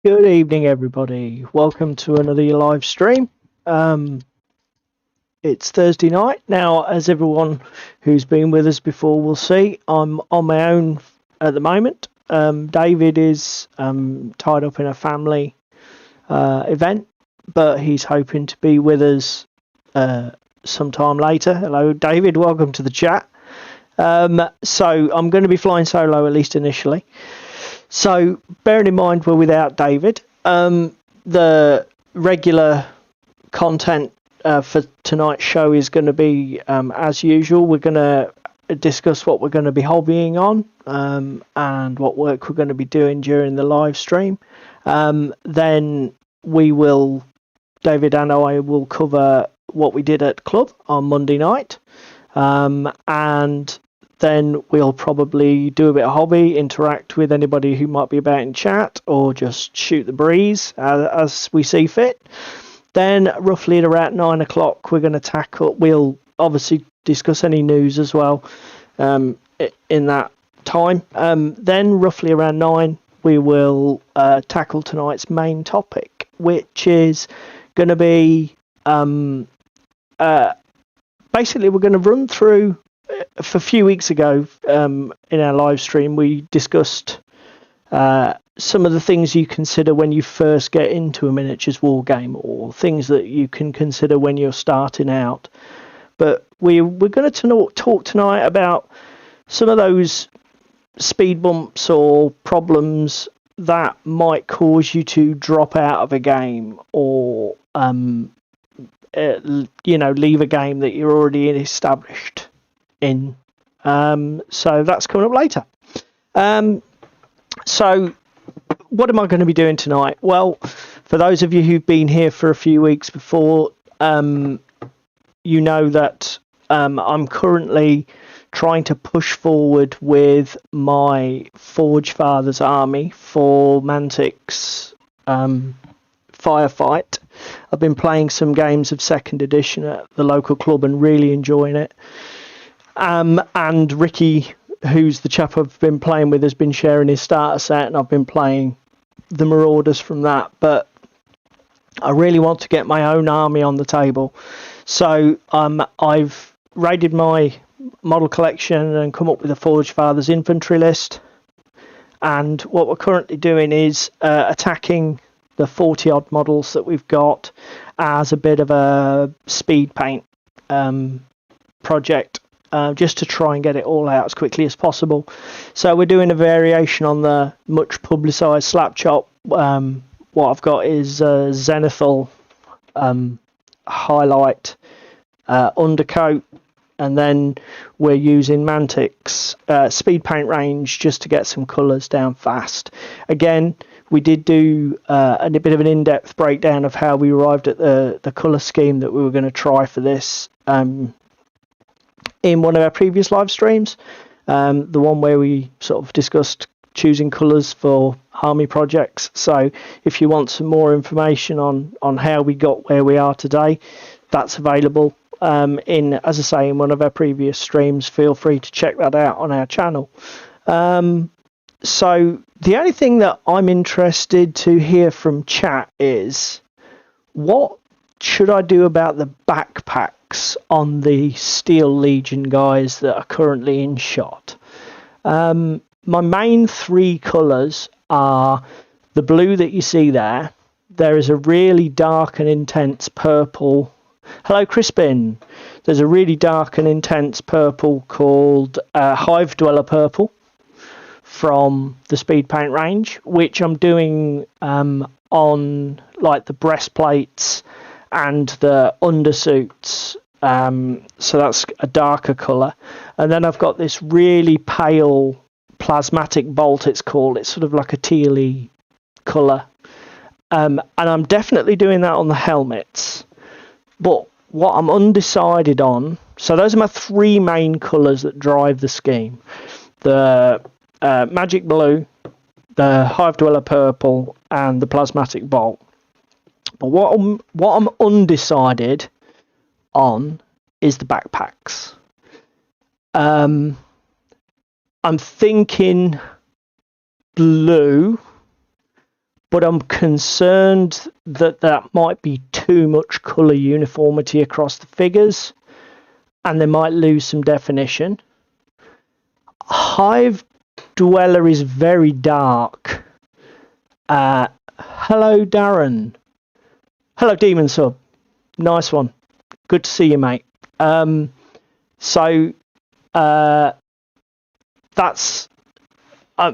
Good evening, everybody. Welcome to another live stream. Um, it's Thursday night now. As everyone who's been with us before will see, I'm on my own at the moment. David is tied up in a family event, but he's hoping to be with us sometime later. Hello, David. Welcome to the chat. So I'm going to be flying solo, at least initially. So, bearing in mind we're without David, the regular content for tonight's show is going to be as usual. We're going to discuss what we're going to be hobbying on and what work we're going to be doing during the live stream. Then David and I will cover what we did at club on Monday night. And then we'll probably do a bit of hobby, interact with anybody who might be about in chat, or just shoot the breeze as we see fit. Then, roughly at around 9 o'clock, we're going to we'll obviously discuss any news as well in that time. Then, roughly around 9, we will tackle tonight's main topic, which is going to be basically we're going to run through. A few weeks ago, in our live stream, we discussed some of the things you consider when you first get into a miniatures war game, or things that you can consider when you're starting out. But we're going to talk tonight about some of those speed bumps or problems that might cause you to drop out of a game, or leave a game that you're already established in. So that's coming up later. So what am I going to be doing tonight? Well, for those of you who've been here for a few weeks before, you know that I'm currently trying to push forward with my Forge Father's army for Mantic's Firefight. I've been playing some games of 2nd edition at the local club and really enjoying it. And Ricky, who's the chap I've been playing with, has been sharing his starter set, and I've been playing the Marauders from that. But I really want to get my own army on the table. So I've raided my model collection and come up with a Forge Father's infantry list. And what we're currently doing is attacking the 40-odd models that we've got as a bit of a speed paint project. Just to try and get it all out as quickly as possible. So we're doing a variation on the much publicised slap chop. What I've got is Zenithal highlight undercoat, and then we're using Mantic's speed paint range just to get some colours down fast. Again, we did do a bit of an in-depth breakdown of how we arrived at the colour scheme that we were going to try for this in one of our previous live streams, the one where we sort of discussed choosing colours for army projects. So if you want some more information on how we got where we are today, that's available as I say, in one of our previous streams. Feel free to check that out on our channel. So the only thing that I'm interested to hear from chat is, what should I do about the backpacks on the Steel Legion guys that are currently in shot? My main 3 colours are the blue that you see there. There is a really dark and intense purple. Hello, Crispin. There's a really dark and intense purple called Hive Dweller Purple from the speed paint range, which I'm doing on like the breastplates and the undersuits, so that's a darker colour. And then I've got this really pale plasmatic bolt, it's called. It's sort of like a tealy colour, and I'm definitely doing that on the helmets. But what I'm undecided on, so those are my 3 main colours that drive the scheme: the magic blue, the Hive Dweller purple, and the plasmatic bolt. But what I'm undecided on is the backpacks. I'm thinking blue, but I'm concerned that might be too much colour uniformity across the figures, and they might lose some definition. Hive Dweller is very dark. Hello, Darren. Hello, Demon Sub. Nice one. Good to see you, mate. That's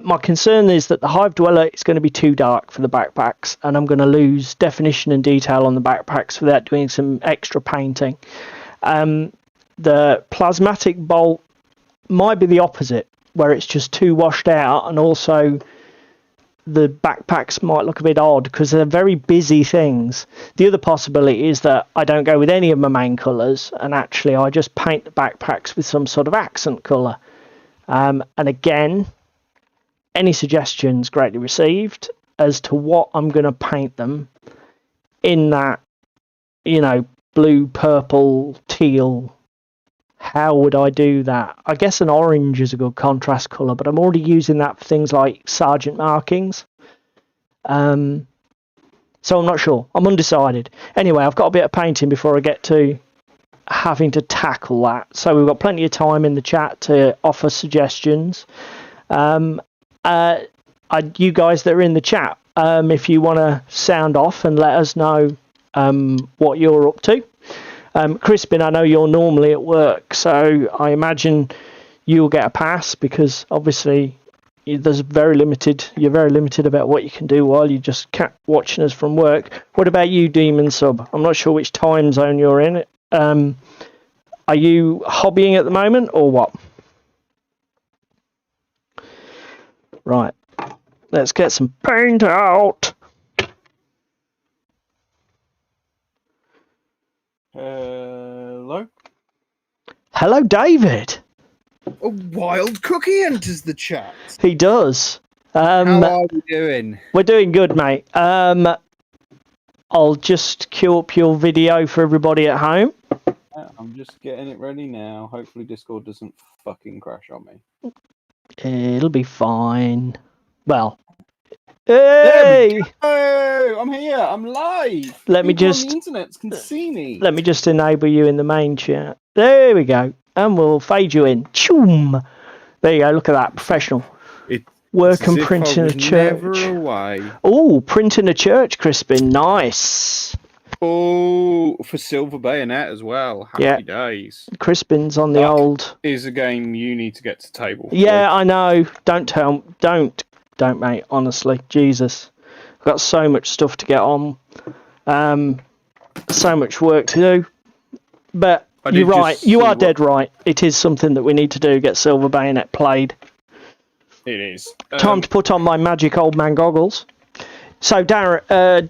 my concern is that the Hive Dweller is going to be too dark for the backpacks, and I'm going to lose definition and detail on the backpacks without doing some extra painting. The Plasmatic Bolt might be the opposite, where it's just too washed out, and also the backpacks might look a bit odd because they're very busy things. The other possibility is that I don't go with any of my main colours, and actually I just paint the backpacks with some sort of accent colour. And again, any suggestions greatly received as to what I'm going to paint them in that, blue, purple, teal. How would I do that? I guess an orange is a good contrast colour, but I'm already using that for things like sergeant markings. So I'm not sure. I'm undecided. Anyway, I've got a bit of painting before I get to having to tackle that. So we've got plenty of time in the chat to offer suggestions. You guys that are in the chat, if you want to sound off and let us know what you're up to. Crispin, I know you're normally at work, so I imagine you'll get a pass because obviously you're very limited about what you can do while you're just watching us from work. What about you, Demon Sub? I'm not sure which time zone you're in. Are you hobbying at the moment or what? Right, let's get some paint out. Hello? Hello, David. A wild cookie enters the chat. He does. How are we doing? We're doing good, mate. I'll just queue up your video for everybody at home. I'm just getting it ready now. Hopefully Discord doesn't fucking crash on me. It'll be fine. Well, hey! Oh, I'm here. I'm live. The internet can see me. Let me just enable you in the main chat. There we go. And we'll fade you in. Choom! There you go. Look at that. Professional. Work and print in a church. Oh, print in a church, Crispin. Nice. Oh, for Silver Bayonet as well. Happy days. Crispin's on the old. Is a game you need to get to table. Yeah, I know. Don't, mate. Honestly, Jesus, I've got so much stuff to get on. So much work to do. But you're right. You are dead right. It is something that we need to do. Get Silver Bayonet played. It is. Time to put on my magic old man goggles. So Darren,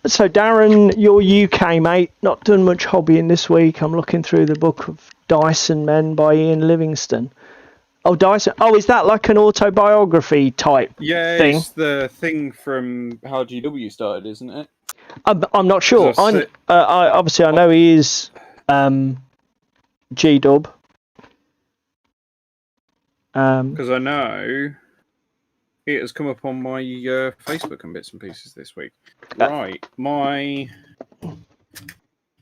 Darren, you're UK, mate. Not done much hobbying this week. I'm looking through the book of Dyson Men by Ian Livingstone. Oh, Dyson. Oh, is that like an autobiography type thing? Yeah, it's the thing from how GW started, isn't it? I'm not sure. I know he is G-Dub. Because I know it has come up on my Facebook and bits and pieces this week. Right,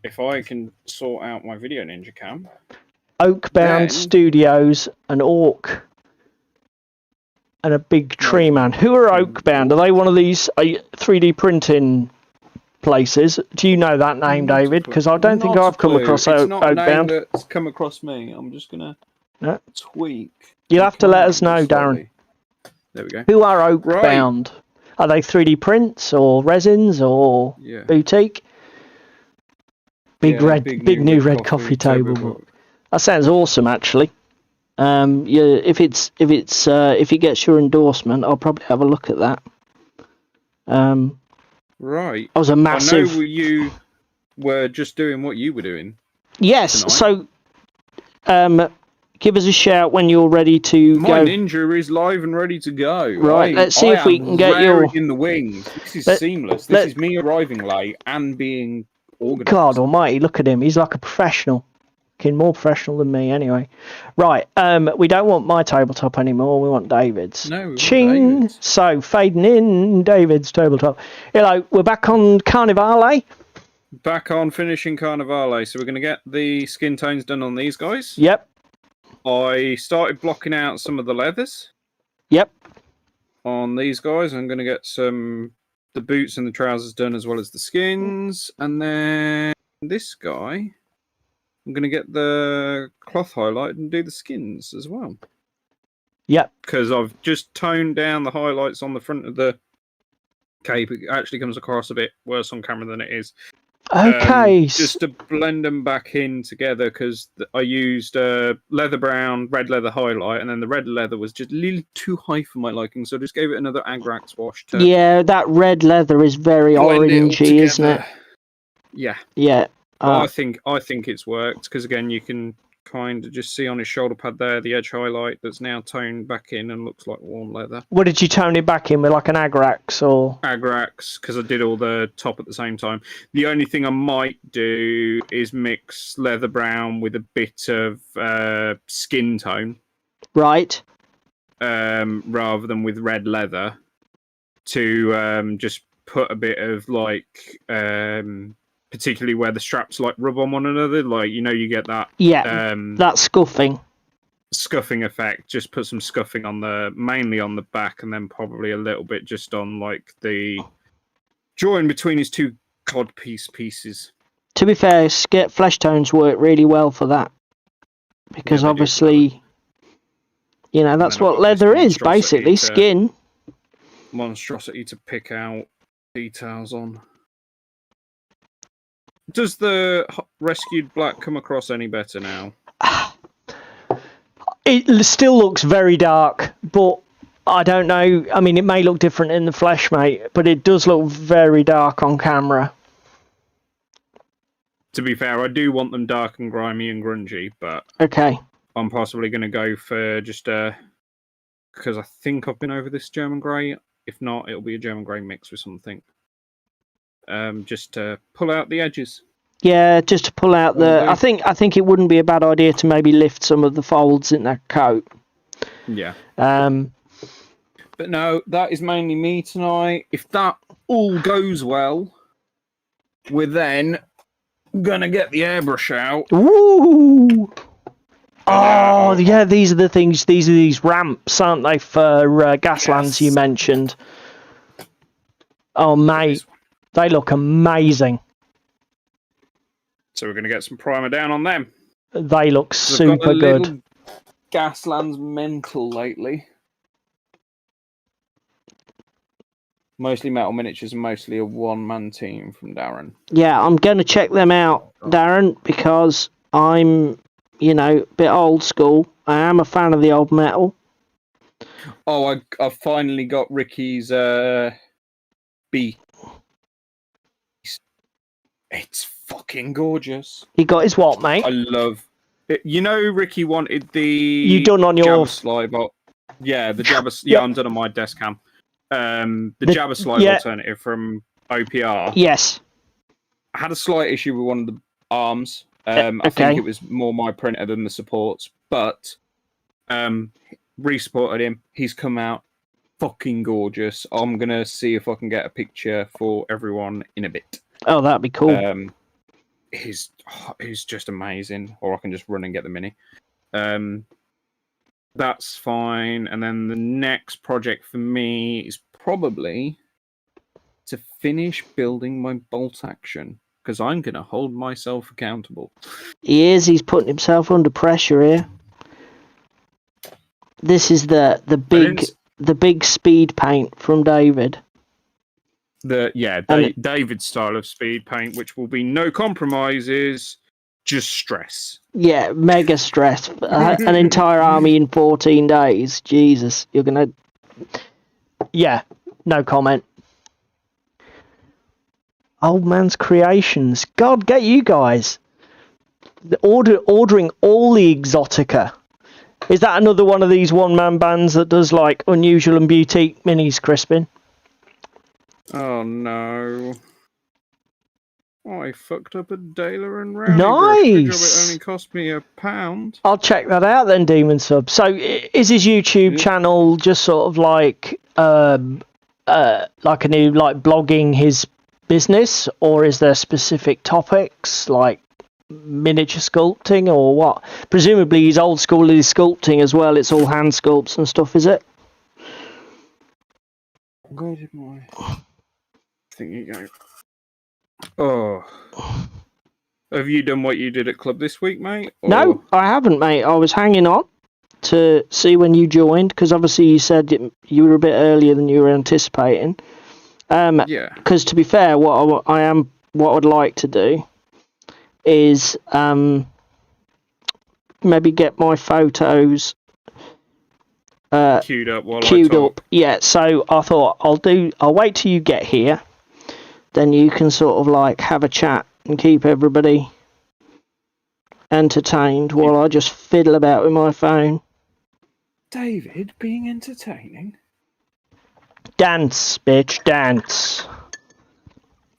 if I can sort out my Video Ninja Cam. Oakbound Studios, an orc, and a big tree man. Who are Oakbound? Are they one of these 3D printing places? Do you know that name, David? Because I don't think I've come across Oakbound. It's not a name that's come across me. I'm just going to tweak. You'll have to let us know, Darren. There we go. Who are Oakbound? Right. Are they 3D prints or resins or boutique? Big new red coffee table book. That sounds awesome, actually. If it gets your endorsement, I'll probably have a look at that. Right. I was a massive. I know you were just doing what you were doing. Yes. Tonight. So, give us a shout when you're ready to go. My ninja is live and ready to go. Right. Let's see if we can get your in the wings. This is seamless. This is me arriving late and being organised. God Almighty! Look at him. He's like a professional. Fucking more professional than me, anyway. Right, we don't want my tabletop anymore. We want David's. No, we want Ching! David's. So, fading in David's tabletop. Hello, we're back on Carnivale. Back on finishing Carnivale. So we're going to get the skin tones done on these guys. Yep. I started blocking out some of the leathers. Yep. On these guys, I'm going to get the boots and the trousers done as well as the skins. And then this guy, I'm going to get the cloth highlight and do the skins as well. Yep. Because I've just toned down the highlights on the front of the cape. It actually comes across a bit worse on camera than it is. Okay. Just to blend them back in together, because I used leather brown, red leather highlight, and then the red leather was just a little too high for my liking, so I just gave it another Agrax wash. Yeah, that red leather is very orangey, isn't it? Yeah. Yeah. I think it's worked, because again, you can kind of just see on his shoulder pad there the edge highlight that's now toned back in and looks like warm leather. What did you tone it back in with, like an Agrax or? Agrax, because I did all the top at the same time. The only thing I might do is mix leather brown with a bit of skin tone, right? Rather than with red leather, to just put a bit of like. Particularly where the straps like rub on one another, like you get that that scuffing effect. Just put some scuffing on mainly on the back, and then probably a little bit just on like the join between his two codpiece pieces. To be fair, flesh tones work really well for that, because obviously, that's what leather is, basically skin. Monstrosity to pick out details on. Does the rescued black come across any better now? It still looks very dark, but I don't know. I mean, it may look different in the flesh, mate, but it does look very dark on camera. To be fair, I do want them dark and grimy and grungy, but okay, I'm possibly going to go for just because I think I've been over this German grey. If not, it'll be a German grey mix with something. Just to pull out the edges. Yeah, just to pull out the. I think it wouldn't be a bad idea to maybe lift some of the folds in that coat. Yeah. But no, that is mainly me tonight. If that all goes well, we're then gonna get the airbrush out. Ooh. Oh yeah, these are the things. These are these ramps, aren't they, for Gaslands you mentioned? Oh mate. They look amazing. So we're going to get some primer down on them. They look super good. Gaslands mental lately. Mostly metal miniatures and mostly a one-man team from Darren. Yeah, I'm going to check them out, Darren, because I'm, a bit old school. I am a fan of the old metal. Oh, I finally got Ricky's B. It's fucking gorgeous. He got his what, mate? I love it. Ricky wanted the you done on your Jabber slide, but yeah, the Jabber. Yeah, I'm done on my desk cam. The Jabber slide alternative from OPR. Yes. I had a slight issue with one of the arms. I think it was more my printer than the supports, but re-supported him. He's come out fucking gorgeous. I'm gonna see if I can get a picture for everyone in a bit. Oh, that'd be cool. He's just amazing. Or I can just run and get the mini. That's fine. And then the next project for me is probably to finish building my bolt action, because I'm going to hold myself accountable. He is. He's putting himself under pressure here. This is the big speed paint from David. David's style of speed paint, which will be no compromises, just stress. Yeah, mega stress. An entire army in 14 days. Jesus, you're gonna. Yeah, no comment. Old man's creations. God, get you guys. Ordering all the exotica. Is that another one of these one-man bands that does like unusual and boutique minis, Crispin? Oh no. I fucked up a Daler and Rowdy brush. Good job it only Nice. cost me £1. I'll check that out then, Demon Sub. So is his YouTube Yeah. channel just sort of like a new like blogging his business, or is there specific topics like miniature sculpting or what? Presumably he's old school in his sculpting as well. It's all hand sculpts and stuff, is it? Where did my thingy go? Oh. Have you done what you did at club this week, mate? Or... No, I haven't, mate. I was hanging on to see when you joined, because obviously you said you were a bit earlier than you were anticipating. Yeah. Because to be fair, what I'd like to do is maybe get my photos queued up while I queued talk. up. Yeah, so I thought I'll wait till you get here, then you can sort of like have a chat and keep everybody entertained while I just fiddle about with my phone. David being entertaining? Dance, bitch, dance.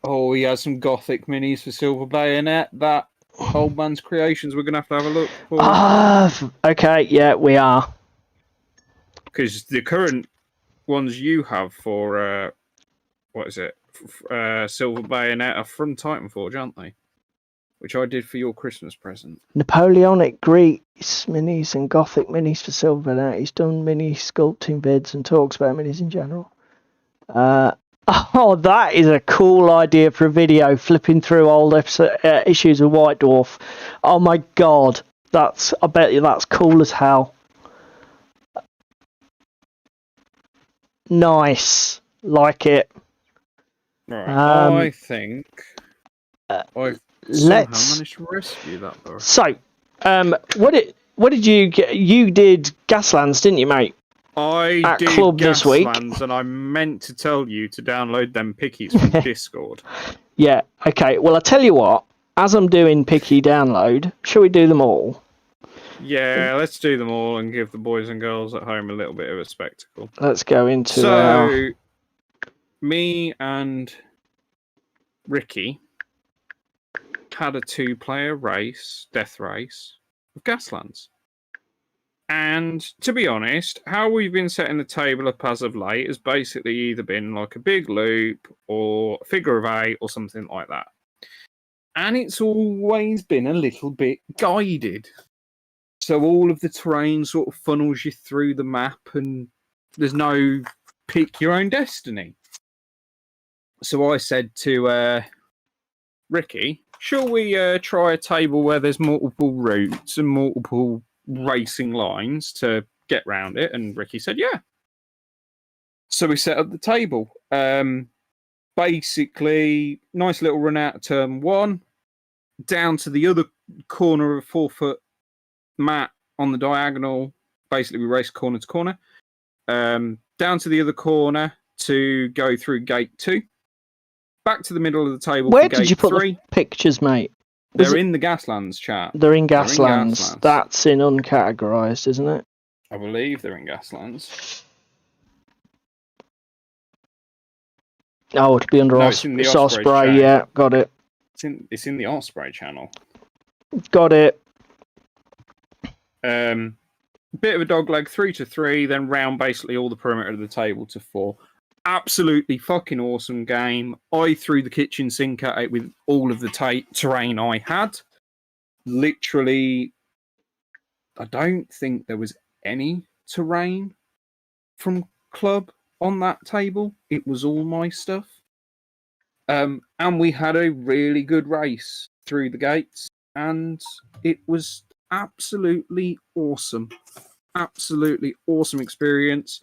Oh, he has some gothic minis for Silver Bayonet. That old man's creations. We're gonna have to have a look for. Okay, yeah, we are. Because the current ones you have for what is it? Silver Bayonet are from Titan Forge, aren't they? Which I did for your Christmas present. Napoleonic Greece minis and Gothic minis for Silver now. He's done mini sculpting vids and talks about minis in general. Oh, that is a cool idea for a video, flipping through old issues of White Dwarf. Oh my god, I bet you that's cool as hell. Nice, like it. Right, I think I've somehow managed to rescue that bird. So, what did you get? You did Gaslands, didn't you, mate? I did club this week. Gaslands, and I meant to tell you to download them pickies from Discord. Yeah, okay. Well, I tell you what, as I'm doing picky download, shall we do them all? Yeah, let's do them all and give the boys and girls at home a little bit of a spectacle. Let's go into So, me and Ricky had a 2-player race, death race, of Gaslands. And to be honest, how we've been setting the table up as of late has basically either been like a big loop or a figure of 8 or something like that. And it's always been a little bit guided. So all of the terrain sort of funnels you through the map and there's no pick your own destiny. So I said to Ricky, shall we try a table where there's multiple routes and multiple racing lines to get round it? And Ricky said, yeah. So we set up the table. Basically, nice little run out of turn 1, down to the other corner of a 4-foot mat on the diagonal. Basically, we race corner to corner. Down to the other corner to go through gate 2. Back to the middle of the table. Where for did you put 3. the pictures, mate? They're in the Gaslands chat. They're in Gaslands. That's in uncategorized, isn't it? I believe they're in Gaslands. Oh, it'll be under Osprey. Yeah, got it. It's in the Osprey channel. Got it. Bit of a dog leg, 3 to 3, then round basically all the perimeter of the table to 4. Absolutely fucking awesome game. I threw the kitchen sink at it with all of the terrain I had. Literally, I don't think there was any terrain from club on that table. It was all my stuff. And we had a really good race through the gates, and it was absolutely awesome. Absolutely awesome experience.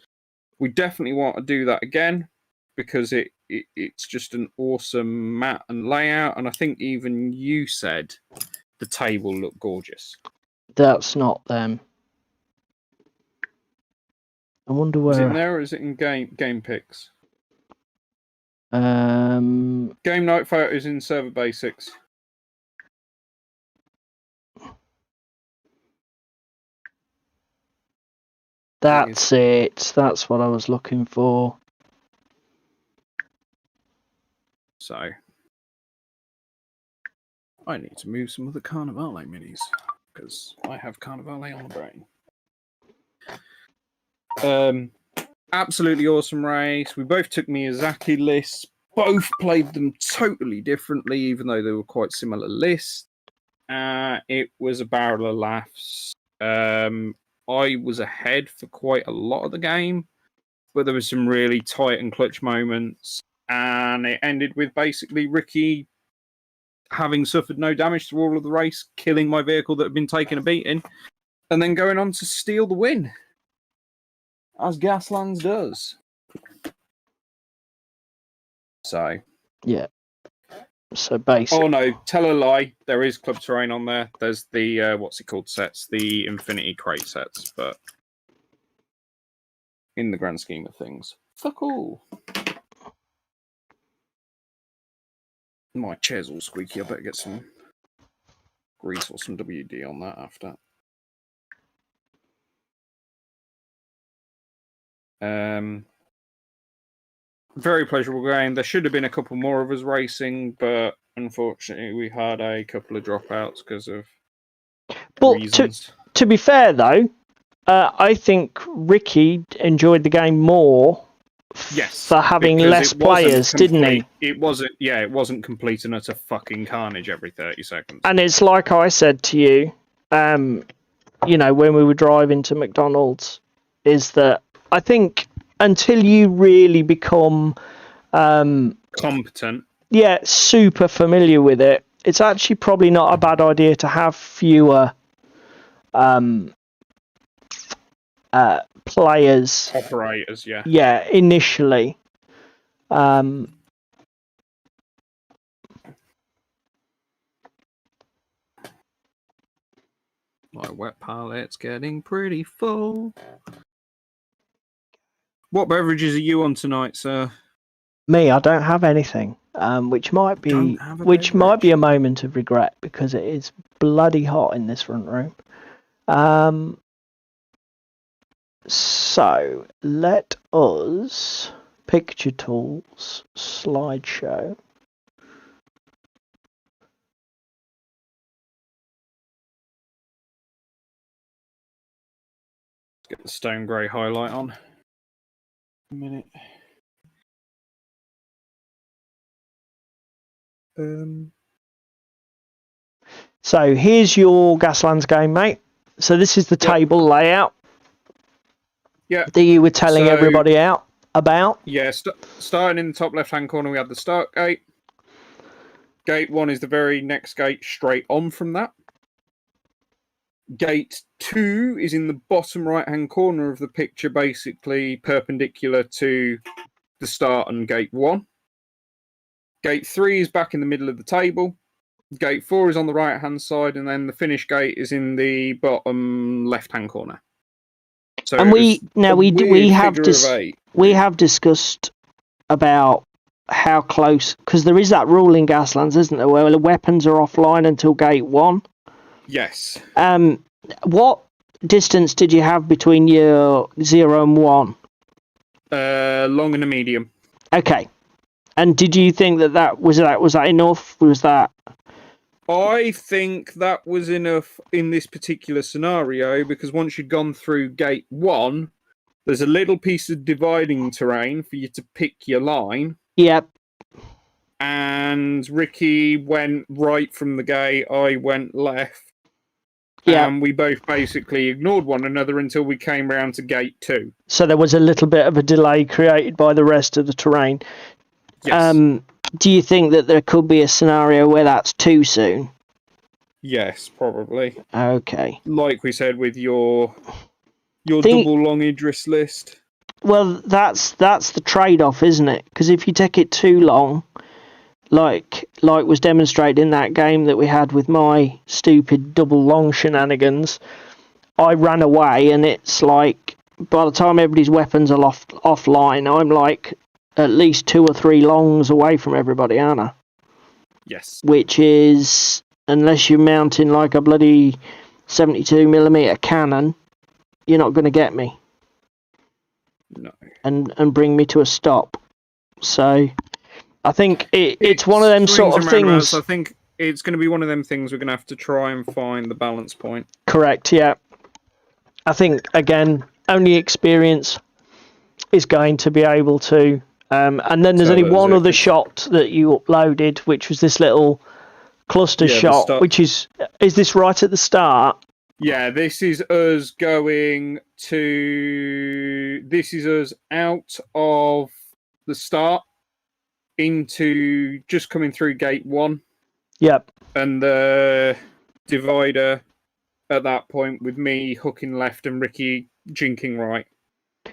We definitely want to do that again because it's just an awesome mat and layout. And I think even you said the table looked gorgeous. That's not them. I wonder where. Is it in there or is it in game pics? Game night photos in server basics. That's it. That's what I was looking for. So, I need to move some of the Carnivale minis because I have Carnivale on the brain. Absolutely awesome race. We both took Miyazaki lists. Both played them totally differently, even though they were quite similar lists. It was a barrel of laughs. I was ahead for quite a lot of the game, but there was some really tight and clutch moments, and it ended with basically Ricky having suffered no damage through all of the race, killing my vehicle that had been taking a beating, and then going on to steal the win, as Gaslands does. So, yeah. So basically, oh no, tell a lie. There is club terrain on there. There's the what's it called sets, the Infinity Crate sets, but in the grand scheme of things, fuck all. My chair's all squeaky. I better get some grease or some WD on that after. Very pleasurable game. There should have been a couple more of us racing, but unfortunately we had a couple of dropouts because of reasons. To be fair though, I think Ricky enjoyed the game more for having less players, didn't he? It wasn't complete and utter fucking carnage every 30 seconds. And it's like I said to you, you know, when we were driving to McDonald's, is that I think until you really become competent, super familiar with it, it's actually probably not a bad idea to have fewer players, operators, initially. My wet pallet's getting pretty full. What beverages are you on tonight, sir? Me, I don't have anything, which might be a moment of regret because it is bloody hot in this front room. So let us picture tools slideshow. Let's get the stone grey highlight on. A minute. So here's your Gaslands game, mate. So this is the table layout. Yeah. That you were telling everybody about. Yeah, starting in the top left-hand corner, we have the start gate. Gate 1 is the very next gate straight on from that. Gate 2 is in the bottom right-hand corner of the picture, basically perpendicular to the start and gate 1. Gate 3 is back in the middle of the table. Gate 4 is on the right-hand side, and then the finish gate is in the bottom left-hand corner. So and we have discussed about how close, because there is that rule in Gaslands, isn't there, where the weapons are offline until gate 1. Yes. What distance did you have between your 0 and 1? Long and a medium. Okay. And did you think that was that enough? Was that? I think that was enough in this particular scenario, because once you'd gone through gate 1, there's a little piece of dividing terrain for you to pick your line. Yep. And Ricky went right from the gate, I went left. Yeah. And we both basically ignored one another until we came round to gate 2. So there was a little bit of a delay created by the rest of the terrain. Yes. Do you think that there could be a scenario where that's too soon? Yes, probably. Okay. Like we said with your double long Idris list. Well, that's the trade-off, isn't it? Because if you take it too long, like was demonstrated in that game that we had with my stupid double long shenanigans, I ran away, and it's like by the time everybody's weapons are offline, I'm like at least 2 or 3 longs away from everybody, aren't I? Yes. Which is, unless you're mounting like a bloody 72mm cannon, you're not going to get me. No. And bring me to a stop. So I think it's one of them sort of things. I think it's going to be one of them things we're going to have to try and find the balance point. Correct, yeah. I think, again, only experience is going to be able to... and then there's only one other shot that you uploaded, which was this little cluster shot, which is this right at the start? Yeah, this is us going to... This is us out of the start into just coming through gate 1. Yep. And the divider at that point with me hooking left and Ricky jinking right.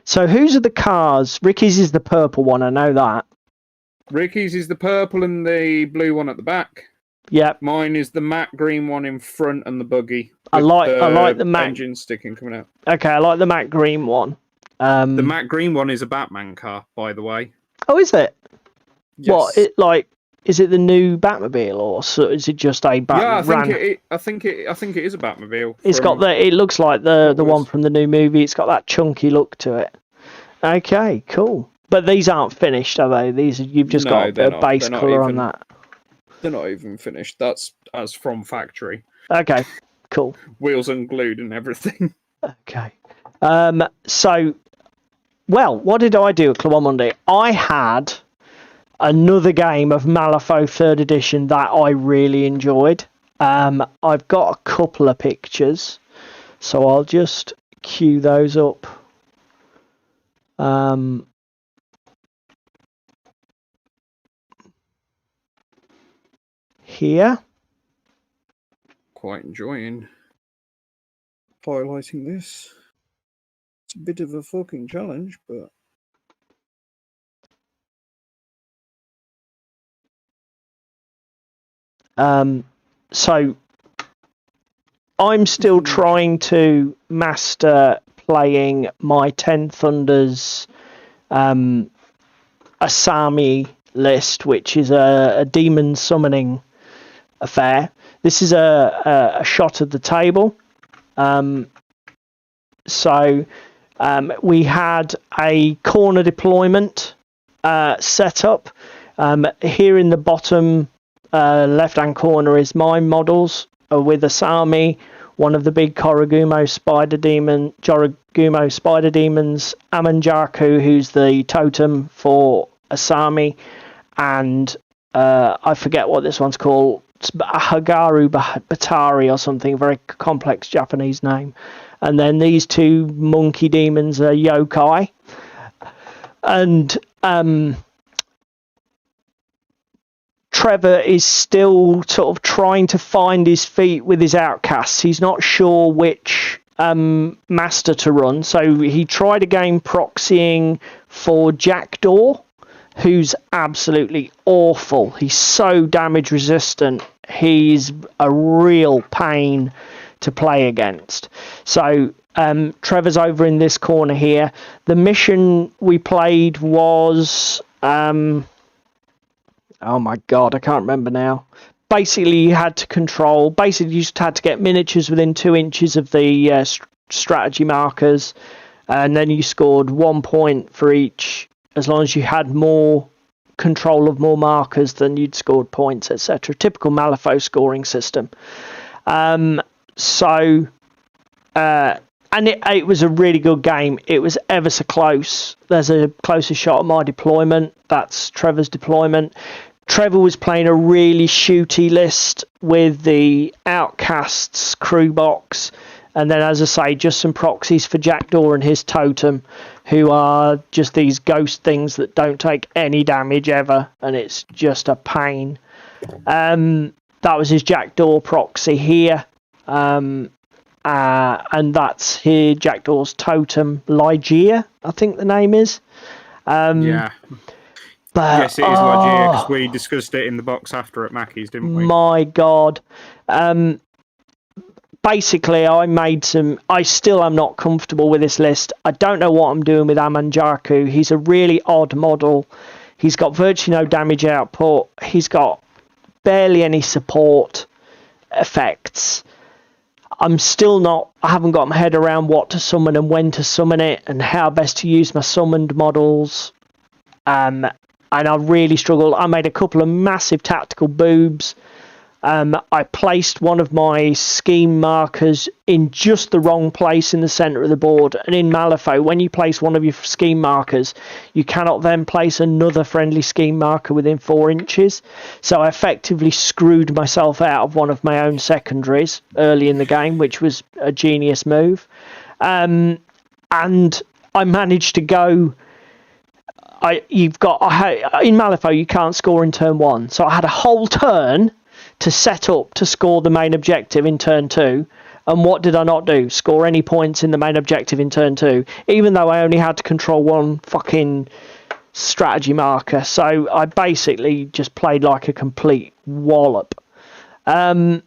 So whose are the cars? Ricky's is the purple one, I know that. Ricky's is the purple and the blue one at the back. Yep. Mine is the matte green one in front and the buggy. I like the matte engine sticking coming out. Okay, I like the matte green one. The matte green one is a Batman car, by the way. Oh, is it? Yes. What is it the new Batmobile or so is it just a Batman? Yeah, I think it is a Batmobile. It's got it looks like the one from the new movie. It's got that chunky look to it. Okay, cool. But these aren't finished, are they? You've just got a base colour on that. They're not even finished. That's as from factory. Okay, cool. Wheels unglued and everything. Okay. So, well, what did I do at Club on Monday? I had another game of Malifaux 3rd edition that I really enjoyed. I've got a couple of pictures, so I'll just queue those up. Here. Quite enjoying highlighting this. It's a bit of a fucking challenge, but... So I'm still trying to master playing my 10 Thunders Asami list, which is a demon summoning affair. This is a shot of the table. So we had a corner deployment set up. Here in the bottom left-hand corner is my models with Asami, one of the big Jorogumo spider demons, Amanjaku, who's the totem for Asami, and I forget what this one's called, Hagaru Batari or something, very complex Japanese name. And then these two monkey demons are yokai. And Trevor is still sort of trying to find his feet with his outcasts. He's not sure which master to run. So he tried again proxying for Jackdaw, who's absolutely awful. He's so damage resistant. He's a real pain to play against. So Trevor's over in this corner here. The mission we played was oh my god, I can't remember now. Basically you had to you just had to get miniatures within 2 inches of the strategy markers, and then you scored 1 point for each. As long as you had more control of more markers, then you'd scored points, etc. Typical Malifaux scoring system. And it was a really good game. It was ever so close. There's a closer shot of my deployment. That's Trevor's deployment. Trevor was playing a really shooty list with the Outcasts crew box. And then, as I say, just some proxies for Jackdaw and his totem, who are just these ghost things that don't take any damage ever. And it's just a pain. That was his Jackdaw proxy here. And that's here Jackdaw's totem, Ligeia, I think the name is. Yeah. But, yes, it is Ligeia, because we discussed it in the box after at Mackey's, didn't we? My God. Basically, I still am not comfortable with this list. I don't know what I'm doing with Amanjaku. He's a really odd model. He's got virtually no damage output. He's got barely any support effects. I haven't got my head around what to summon and when to summon it and how best to use my summoned models. And I really struggled. I made a couple of massive tactical boobs. I placed one of my scheme markers in just the wrong place in the centre of the board. And in Malifaux, when you place one of your scheme markers, you cannot then place another friendly scheme marker within 4 inches. So I effectively screwed myself out of one of my own secondaries early in the game, which was a genius move. And I managed to go... in Malifaux, you can't score in turn 1. So I had a whole turn to set up to score the main objective in turn 2, and what did I not do? Score any points in the main objective in turn 2, even though I only had to control one fucking strategy marker. So I basically just played like a complete wallop. But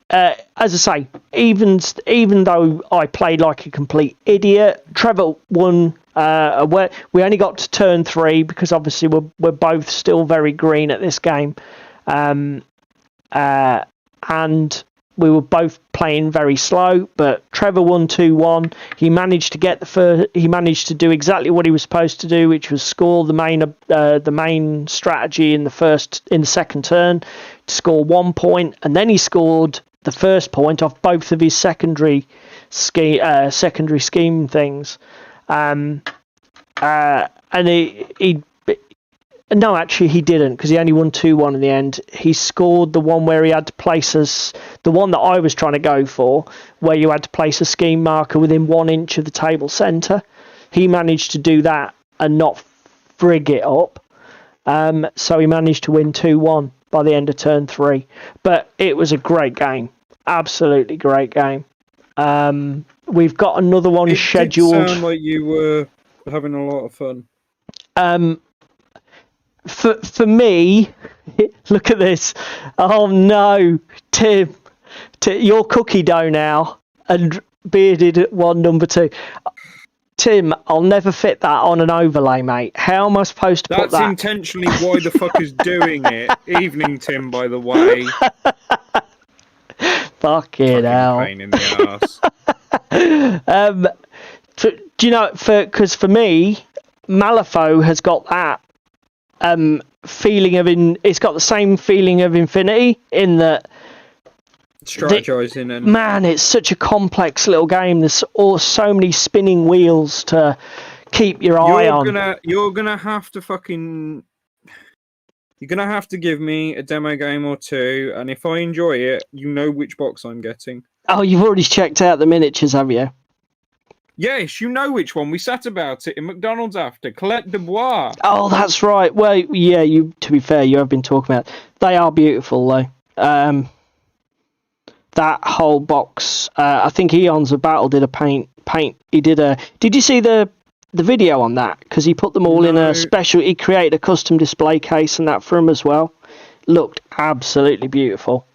as I say, even though I played like a complete idiot, Trevor won. We only got to turn 3 because obviously we're both still very green at this game. And we were both playing very slow, but Trevor won 2-1. He managed to get he managed to do exactly what he was supposed to do, which was score the main strategy in the second turn to score 1 point, and then he scored the first point off both of his secondary scheme things. And no, actually, he didn't, because he only won 2-1 in the end. He scored the one where he had to place the one that I was trying to go for, where you had to place a scheme marker within 1 inch of the table centre. He managed to do that and not frig it up. So he managed to win 2-1 by the end of turn 3. But it was a great game. Absolutely great game. We've got another one scheduled. It did sound like you were having a lot of fun. For me, look at this. Oh no, Tim, you're cookie dough now and bearded one number 2. Tim, I'll never fit that on an overlay, mate. How am I supposed to put that? That's intentionally why the fuck is doing it. Evening, Tim, by the way. Fucking hell. Pain in the ass. Do you know? Because for me, Malifaux has got that feeling of it's got the same feeling of Infinity in that strategizing and man, it's such a complex little game. There's so many spinning wheels to keep your eye on. You're gonna have to give me a demo game or 2, and if I enjoy it, you know which box I'm getting. Oh, you've already checked out the miniatures, have you? Yes, you know which one. We sat about it in McDonald's after. Colette de Bois. Oh, that's right. Well, yeah, to be fair, you have been talking about it. They are beautiful, though. That whole box, I think Eons of Battle did a paint. Did you see the video on that? Because he put them all in a special, he created a custom display case and that for them as well. Looked absolutely beautiful.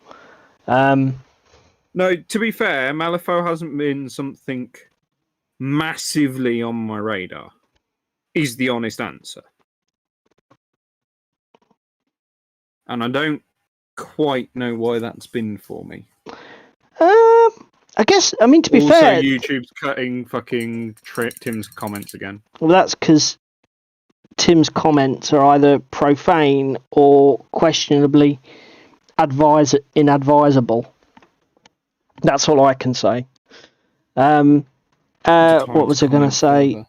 No, to be fair, Malifaux hasn't been something massively on my radar, is the honest answer. And I don't quite know why that's been for me. I guess, I mean, to be fair... Also, YouTube's cutting fucking Tim's comments again. Well, that's because Tim's comments are either profane or questionably inadvisable. That's all I can say. What was I going to say?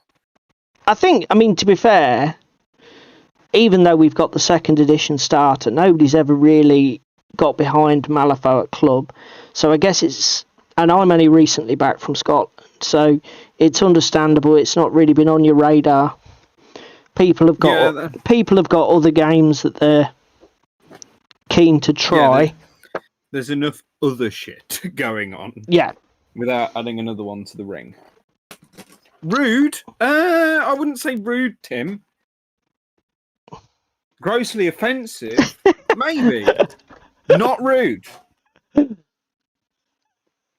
I think, I mean, to be fair, even though we've got the second edition starter, nobody's ever really got behind Malifaux at club. So I guess it's, and I'm only recently back from Scotland, so it's understandable. It's not really been on your radar. People have got other games that they're keen to try. Yeah, there's enough other shit going on. Yeah. Without adding another one to the ring. Rude? I wouldn't say rude, Tim. Grossly offensive? Maybe. Not rude.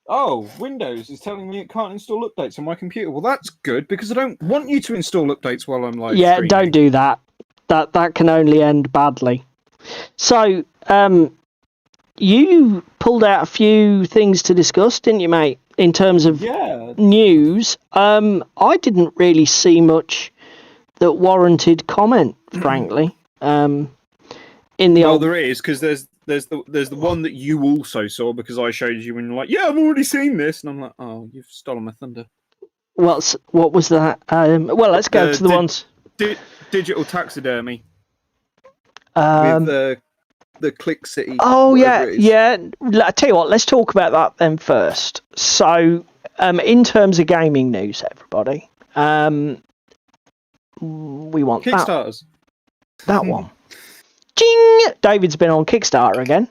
Oh, Windows is telling me it can't install updates on my computer. Well, that's good, because I don't want you to install updates while I'm live streaming. Don't do that. That can only end badly. So, you pulled out a few things to discuss, didn't you, mate? In terms of news, I didn't really see much that warranted comment, frankly. in the Well, old... there is, because there's the one that you also saw, because I showed you and you're like, yeah, I've already seen this, and I'm like, oh, you've stolen my thunder. What was that? Well, let's go to the ones. Digital taxidermy Um, with the Click City. oh whatever it is. yeah. I tell you what, let's talk about that then first. So, in terms of gaming news, everybody, we want Kickstarters. that one. Jing! David's been on Kickstarter again.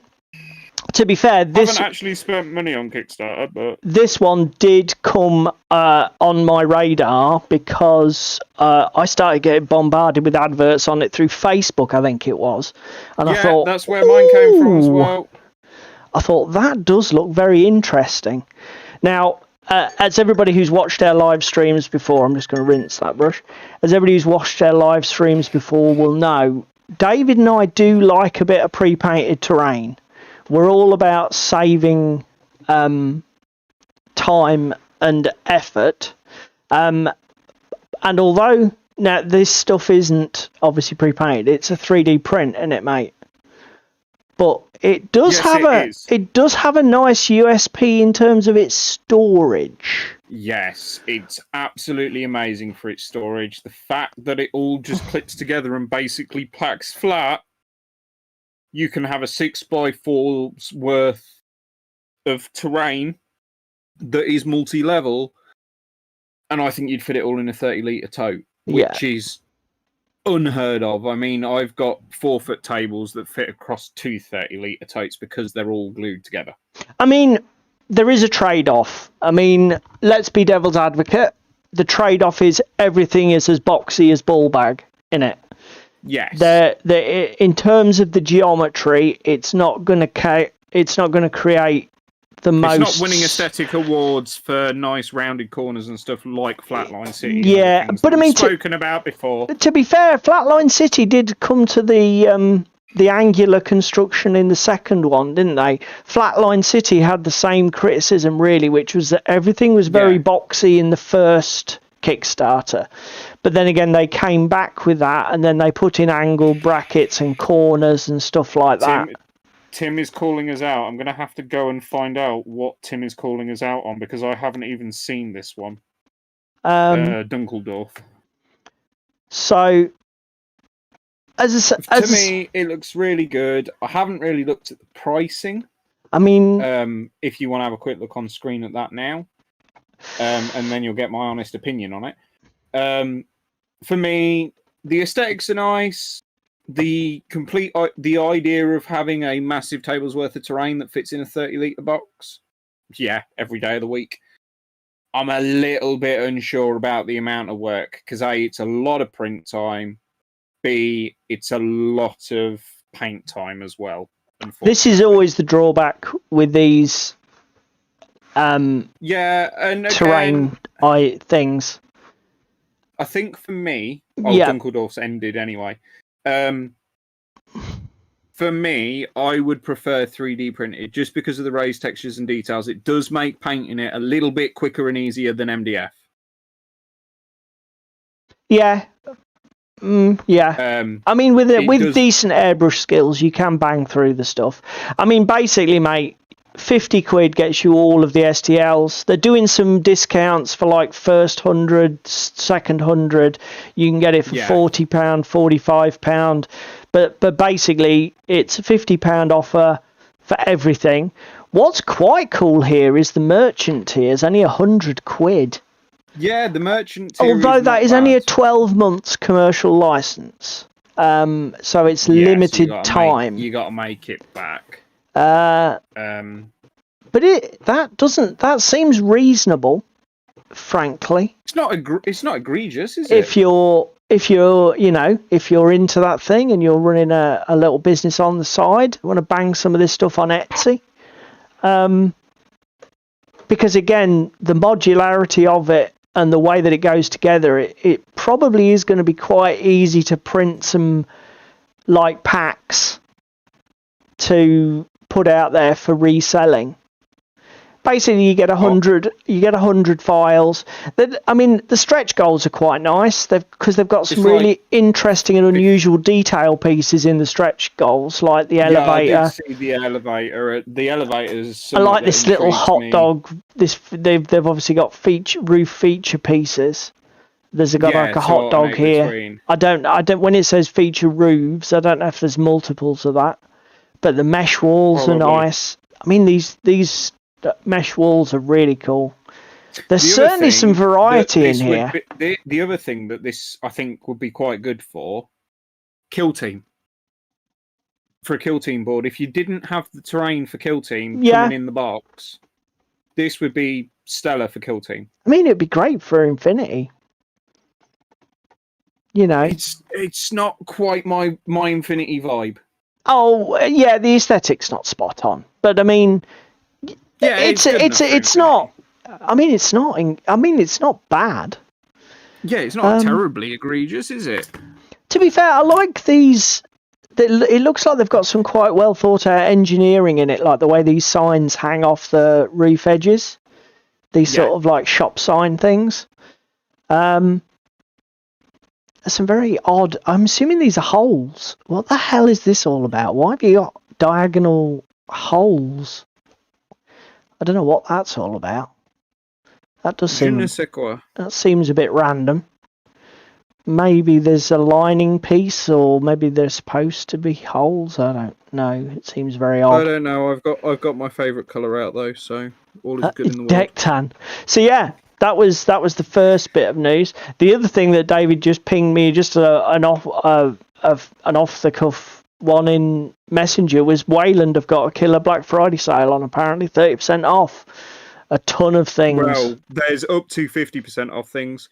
To be fair, I haven't actually spent money on Kickstarter, but this one did come on my radar because I started getting bombarded with adverts on it through Facebook, I think it was. And yeah, I thought, that's where mine came from as "Ooh." well. I thought, that does look very interesting. Now, as everybody who's watched our live streams before, I'm just going to rinse that brush. As everybody who's watched our live streams before will know, David and I do like a bit of pre-painted terrain. We're all about saving time and effort. And although now this stuff isn't obviously pre-painted, it's a 3D print, isn't it, mate? But it does it does have a nice USP in terms of its storage. Yes, it's absolutely amazing for its storage. The fact that it all just clicks together and basically packs flat. You can have a 6x4's worth of terrain that is multi-level, and I think you'd fit it all in a 30-litre tote, which is unheard of. I mean, I've got 4-foot tables that fit across 2 30-litre totes because they're all glued together. I mean, there is a trade-off. I mean, let's be devil's advocate. The trade-off is everything is as boxy as ball bag, innit? Yes. In terms of the geometry, it's not going to create the most. It's not winning aesthetic awards for nice rounded corners and stuff like Flatline City. Yeah, but I mean, spoken about before. To be fair, Flatline City did come to the angular construction in the second one, didn't they? Flatline City had the same criticism, really, which was that everything was very boxy in the first Kickstarter. But then again, they came back with that, and then they put in angle brackets and corners and stuff like that. Tim is calling us out. I'm going to have to go and find out what Tim is calling us out on, because I haven't even seen this one. Dunkeldorf. So, to me, it looks really good. I haven't really looked at the pricing. I mean, if you want to have a quick look on screen at that now, and then you'll get my honest opinion on it. For me, the aesthetics are nice. The idea of having a massive table's worth of terrain that fits in a 30-litre box, every day of the week. I'm a little bit unsure about the amount of work, because A, it's a lot of print time, B, it's a lot of paint time as well. This is always the drawback with these and terrain things. I think for me, Dunkeldorf's ended anyway. For me, I would prefer 3D printed just because of the raised textures and details. It does make painting it a little bit quicker and easier than MDF. Yeah. I mean, with decent airbrush skills, you can bang through the stuff. I mean, basically, mate, 50 quid gets you all of the STLs. They're doing some discounts for like first 100, second 100. You can get it for £40, £45. But basically, it's a £50 offer for everything. What's quite cool here is the merchant tier is only 100 quid. Yeah, the merchant tier. Although that is only a 12 months commercial license. So it's limited time. You got to make it back. But that seems reasonable, frankly. It's not egregious, is it? If you're into that thing and you're running a little business on the side, want to bang some of this stuff on Etsy, because again, the modularity of it and the way that it goes together, it probably is going to be quite easy to print some like packs to put out there for reselling. Basically, you get 100. You get 100 files. I mean, the stretch goals are quite nice. Because they've got some really interesting and unusual detail pieces in the stretch goals, like the elevator. Yeah, I did see the elevator. The elevators. I like this little hot dog. They've obviously got roof feature pieces. There's got like a hot dog here. Between. I don't. When it says feature roofs, I don't know if there's multiples of that. But the mesh walls are nice. I mean, these mesh walls are really cool. There's certainly some variety in here. The other thing that this, I think, would be quite good for Kill Team. For a Kill Team board, if you didn't have the terrain for Kill Team coming in the box, this would be stellar for Kill Team. I mean, it'd be great for Infinity. You know, it's not quite my Infinity vibe. Oh yeah, the aesthetic's not spot on, but I mean, it's not. I mean, it's not. I mean, it's not bad. Yeah, it's not terribly egregious, is it? To be fair, I like these. It looks like they've got some quite well thought out engineering in it, like the way these signs hang off the roof edges. These sort of like shop sign things. There's some very odd. I'm assuming these are holes. What the hell is this all about? Why have you got diagonal holes? I don't know what that's all about. That does seem. That seems a bit random. Maybe there's a lining piece, or maybe they're supposed to be holes. I don't know. It seems very odd. I don't know. I've got my favourite colour out though, so all is good in the world. Deck tan. So yeah, that was the first bit of news. The other thing that David just pinged me, just an off the cuff one in Messenger, was Wayland have got a killer Black Friday sale on. Apparently 30% off a ton of things. Well, there's up to 50% off things.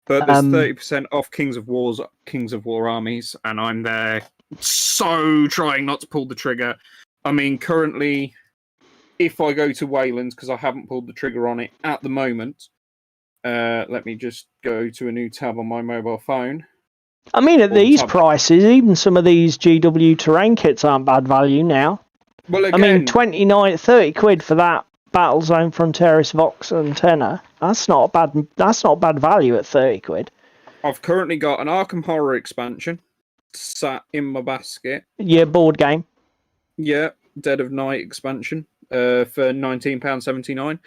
But there's 30% off Kings of War armies, and I'm there so trying not to pull the trigger. I mean, currently, if I go to Wayland's, because I haven't pulled the trigger on it at the moment, let me just go to a new tab on my mobile phone. I mean, at these prices, even some of these GW terrain kits aren't bad value now. Well, again, I mean, 30 quid for that Battlezone Frontiers Vox antenna. That's not bad value at 30 quid. I've currently got an Arkham Horror expansion sat in my basket. Yeah, board game. Yeah, Dead of Night expansion for £19.79.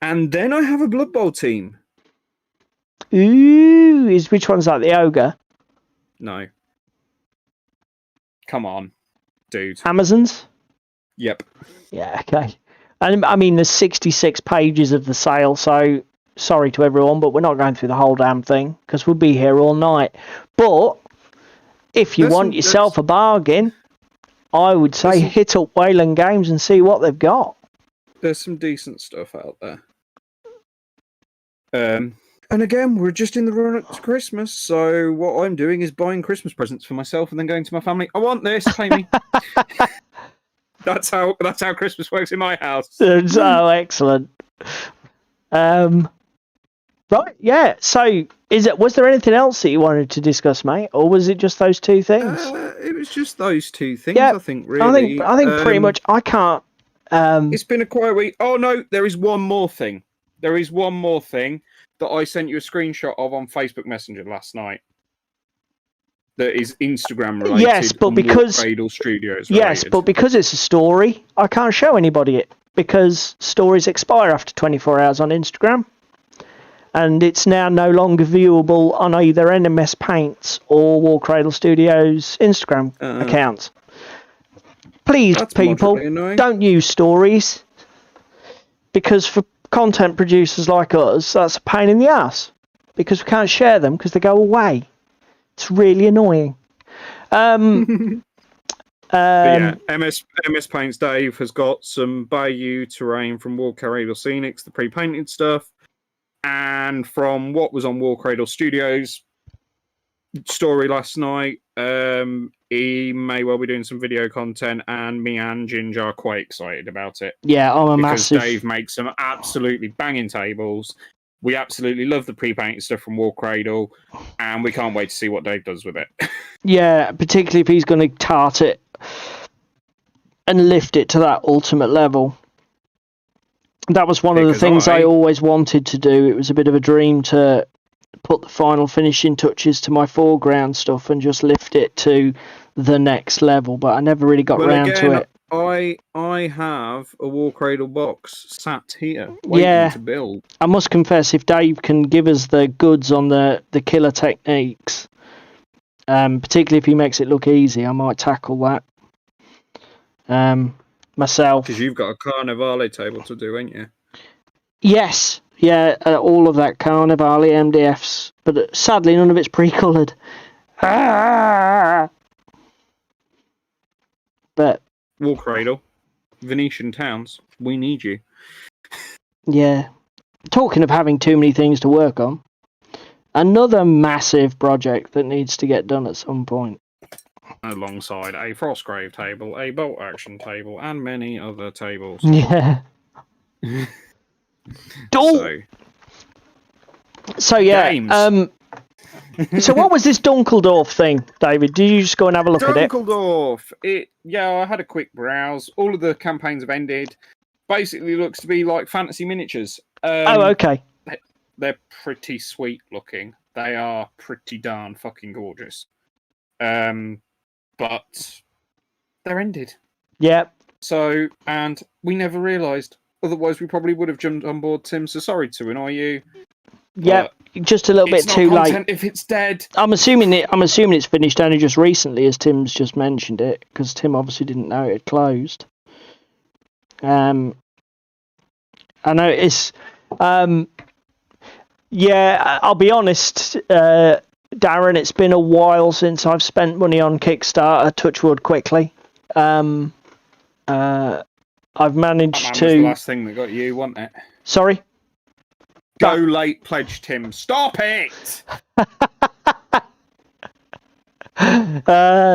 And then I have a Blood Bowl team. Ooh, which one's that? The Ogre? No. Come on, dude. Amazons? Yep. Yeah, okay. And I mean, there's 66 pages of the sale, so sorry to everyone, but we're not going through the whole damn thing, because we'll be here all night. But if you want yourself a bargain, I would say hit up Wayland Games and see what they've got. There's some decent stuff out there. And again, we're just in the run up to Christmas, so what I'm doing is buying Christmas presents for myself and then going to my family. I want this, pay me. That's how Christmas works in my house. Oh, excellent. Right, yeah. So, was there anything else that you wanted to discuss, mate, or was it just those two things? It was just those two things. Yeah, I think really. I think pretty much. I can't. It's been a quiet week. Oh no, there is one more thing. There is one more thing that I sent you a screenshot of on Facebook Messenger last night. That is Instagram related. Yes, but because Cradle Studios related. Yes, but because it's a story, I can't show anybody it, because stories expire after 24 hours on Instagram, and it's now no longer viewable on either NMS Paint's or War Cradle Studios Instagram accounts. Please, people, don't use stories, because for content producers like us, that's a pain in the ass, because we can't share them because they go away. It's really annoying. MS Paints Dave has got some Bayou terrain from War Cradle Scenics, the pre-painted stuff, and from what was on War Cradle Studios story last night. He may well be doing some video content, and me and Ginger are quite excited about it. Yeah, I'm a because massive. Dave makes some absolutely banging tables. We absolutely love the pre-painted stuff from War Cradle, and we can't wait to see what Dave does with it. Yeah, particularly if he's going to tart it and lift it to that ultimate level. That was one of the things I always wanted to do. It was a bit of a dream to put the final finishing touches to my foreground stuff and just lift it to the next level, but I never really got round to it. I have a War Cradle box sat here waiting to build. I must confess, if Dave can give us the goods on the killer techniques, particularly if he makes it look easy, I might tackle that myself. Because you've got a Carnivale table to do, ain't you? Yes, yeah, all of that Carnivale MDFs, but sadly none of it's pre-coloured. But War Cradle, Venetian towns, we need you. Yeah. Talking of having too many things to work on, another massive project that needs to get done at some point. Alongside a Frostgrave table, a bolt action table, and many other tables. Yeah. So yeah. Games. So what was this Dunkeldorf thing, David? Did you just go and have a look at it? Dunkeldorf. I had a quick browse. All of the campaigns have ended. Basically looks to be like fantasy miniatures. Okay. They're pretty sweet looking. They are pretty darn fucking gorgeous. But they're ended. Yep. So, and we never realised. Otherwise, we probably would have jumped on board, Tim. So sorry to annoy you. Yep. Just a little bit too late. If it's dead, I'm assuming it's finished only just recently, as Tim's just mentioned it, because Tim obviously didn't know it had closed. I notice. Yeah, I'll be honest, Darren. It's been a while since I've spent money on Kickstarter. Touchwood quickly. I've managed to. That was the last thing that got you, wasn't it? Sorry. Go late pledge, Tim. Stop it!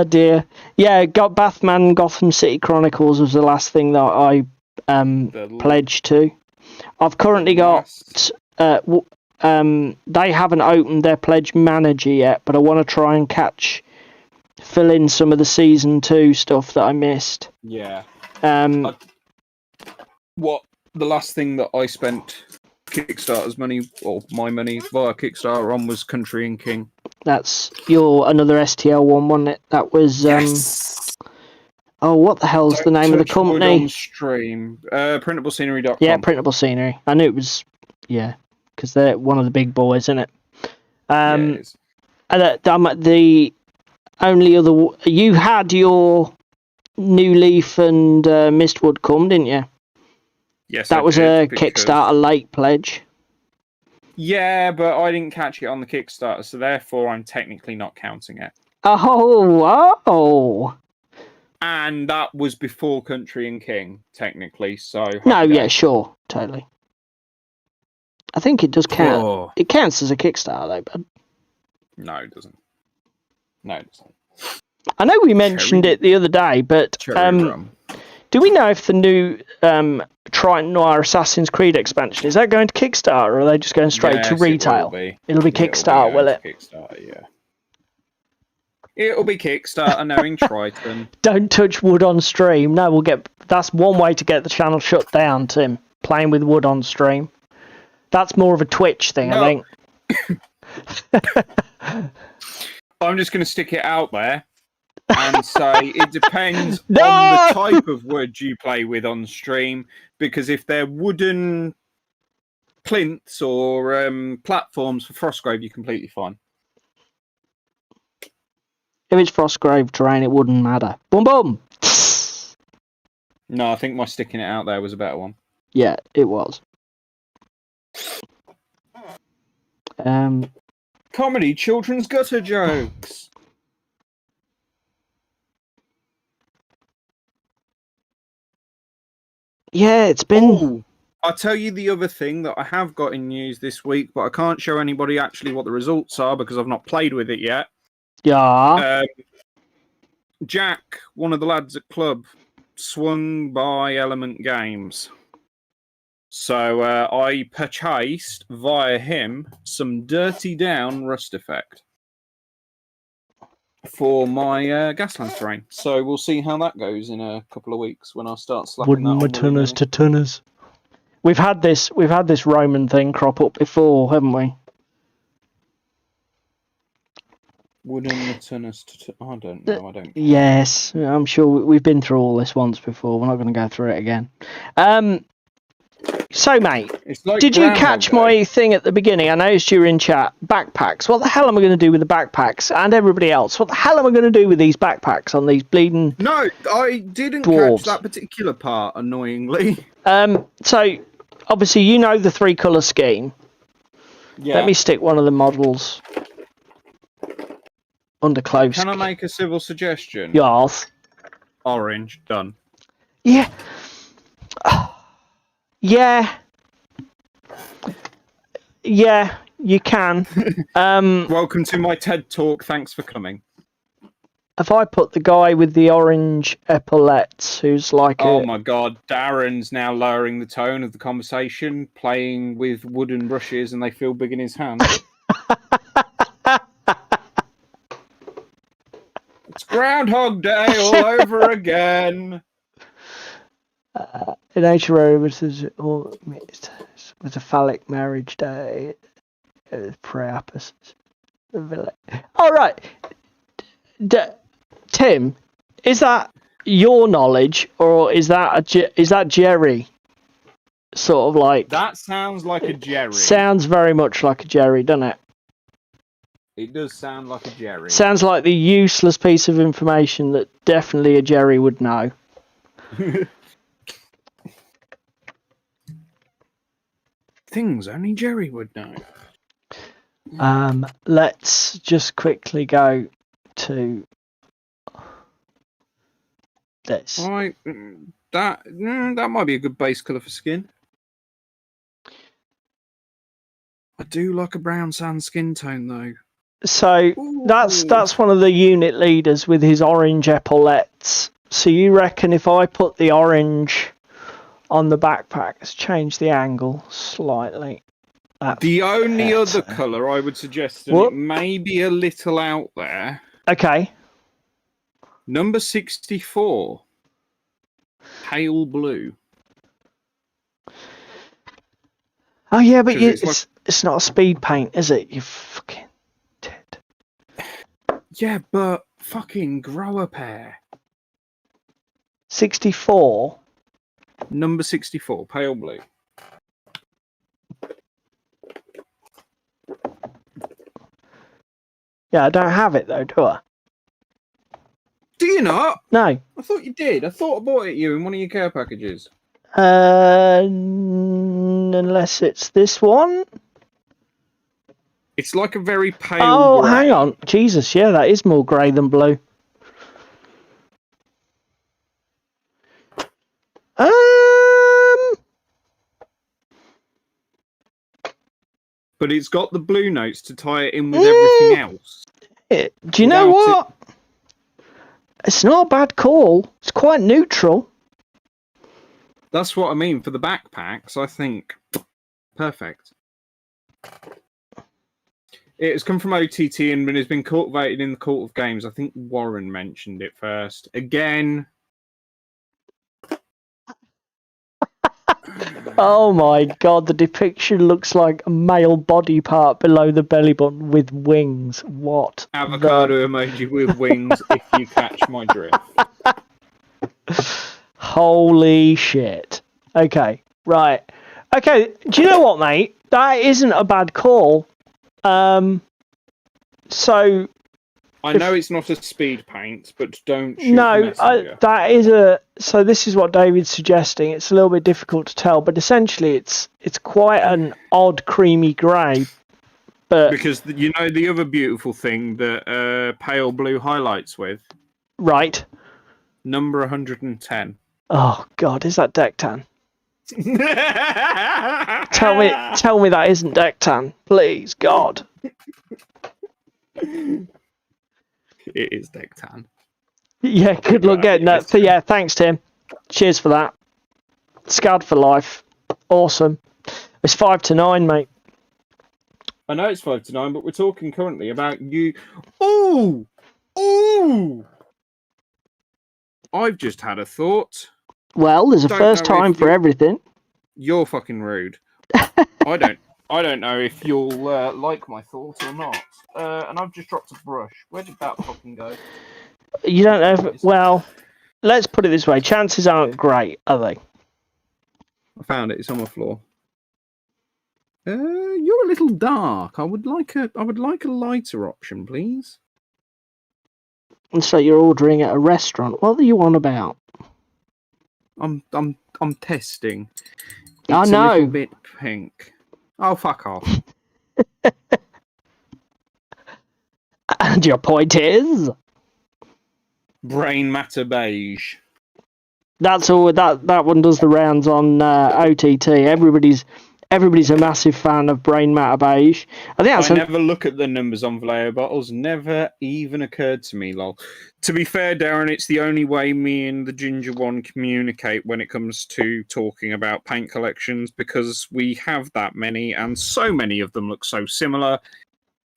Dear. Yeah, got Bathman Gotham City Chronicles was the last thing that I pledged to. I've currently got... they haven't opened their pledge manager yet, but I want to try and fill in some of the Season 2 stuff that I missed. Yeah. The last thing that I spent Kickstarter's money, or my money, via Kickstarter on was Country and King. That's another STL one, wasn't it? That was... Yes! Oh, what the hell's the name of the company? On stream. PrintableScenery.com. Yeah, Printable Scenery. I knew it was... Yeah, because they're one of the big boys, isn't it? It is. The only other... You had your New Leaf and Mistwood come, didn't you? Yes, that was a Kickstarter late pledge. Yeah, but I didn't catch it on the Kickstarter, so therefore I'm technically not counting it. Oh. And that was before Country and King, technically, so... No, yeah, sure, totally. I think it does count. Oh. It counts as a Kickstarter, though, bud. No, it doesn't. I know we mentioned it the other day, but... do we know if the new Triton Noir Assassin's Creed expansion, is that going to Kickstarter, or are they just going straight to retail? It'll be Kickstarter, will it? Kickstarter, yeah. It'll be Kickstarter knowing Triton. Don't touch wood on stream. No, that's one way to get the channel shut down, Tim. Playing with wood on stream. That's more of a Twitch thing, I think. I'm just going to stick it out there and say it depends on the type of wood you play with on stream, because if they're wooden plinths or platforms for Frostgrave, you're completely fine. If it's Frostgrave terrain, it wouldn't matter. Boom, boom! No, I think my sticking it out there was a better one. Yeah, it was. Comedy children's gutter jokes. Yeah, it's been... I'll tell you the other thing that I have got in news this week, but I can't show anybody actually what the results are because I've not played with it yet. Yeah. Jack, one of the lads at club, swung by Element Games. So I purchased via him some Dirty Down Rust Effect for my Gaslands terrain. So we'll see how that goes in a couple of weeks when I start slapping Wooden that on. tunners to tunners. We've had this Roman thing crop up before, haven't we? Wooden Maternus. I don't know. I don't. Yes, I'm sure we've been through all this once before. We're not going to go through it again. So, mate, It's like did you Groundhog catch Day. my thing at the beginning? I noticed you were in chat. Backpacks. What the hell am I going to do with the backpacks? And everybody else, what the hell am I going to do with these backpacks on these bleeding No, I didn't dwarves? catch that particular part, annoyingly. So, obviously, you know the 3-colour scheme. Yeah. Let me stick one of the models under close. Can I make a civil suggestion? Yes. Orange. Done. Yeah. Yeah. Yeah, you can. Welcome to my TED Talk. Thanks for coming. If I put the guy with the orange epaulettes, who's like Oh my god, Darren's now lowering the tone of the conversation, playing with wooden brushes, and they feel big in his hand. It's Groundhog Day all over again. in HRO, which is with a phallic marriage day, Priapus. All right, Tim, is that your knowledge, or is that Jerry? Sort of like That sounds like a Jerry. Sounds very much like a Jerry, doesn't it? It does sound like a Jerry. Sounds like the useless piece of information that definitely a Jerry would know. Things only Jerry would know. Let's just quickly go to this. Right, that might be a good base colour for skin. I do like a brown sand skin tone though. So that's one of the unit leaders with his orange epaulettes. So you reckon if I put the orange on the backpack, let's change the angle slightly. The only other colour I would suggest, and it may be a little out there. Okay. Number 64. Pale blue. Oh yeah, but it's not a speed paint, is it? You fucking dead. Yeah, but fucking grow a pair. 64. Number 64, pale blue. Yeah, I don't have it though, do I? Do you not? No. I thought you did. I thought I bought it you in one of your care packages. Unless it's this one. It's like a very pale grey. Hang on. Jesus, yeah, that is more grey than blue. But it's got the blue notes to tie it in with everything else. Do you know what? It's not a bad call. It's quite neutral. That's what I mean. For the backpacks, I think perfect. It has come from OTT and has been cultivated in the Court of Games. I think Warren mentioned it first. Again. Oh my god, the depiction looks like a male body part below the belly button with wings. What? Avocado emoji with wings, if you catch my drift. Holy shit. Okay, right. Okay, do you know what, mate? That isn't a bad call. So... I know it's not a speed paint, but don't shoot No, the messenger. that is a... So this is what David's suggesting. It's a little bit difficult to tell, but essentially it's quite an odd creamy grey. But because you know the other beautiful thing that pale blue highlights with? Right. Number 110. Oh, God, is that deck tan? Tell me that isn't deck tan, please, God. It is deck tan. Yeah, good luck getting that. Yeah, thanks, Tim. Cheers for that. Scarred for life. Awesome. It's 5 to 9, mate. I know it's 5 to 9, but we're talking currently about you. Ooh! Ooh! I've just had a thought. Well, there's a first time for everything. You're fucking rude. I don't know if you'll like my thoughts or not. And I've just dropped a brush. Where did that fucking go? You don't know if... Well, let's put it this way. Chances aren't great, are they? I found it. It's on the floor. You're a little dark. I would like a lighter option, please. And so you're ordering at a restaurant. What are you on about? I'm testing. It's I know. A little bit pink. Oh, fuck off. And your point is? Brain matter beige. That's all. That one does the rounds on OTT. Everybody's a massive fan of Brain Matter Beige. I think never look at the numbers on Vallejo bottles. Never even occurred to me, lol. To be fair, Darren, it's the only way me and the Ginger One communicate when it comes to talking about paint collections, because we have that many, and so many of them look so similar.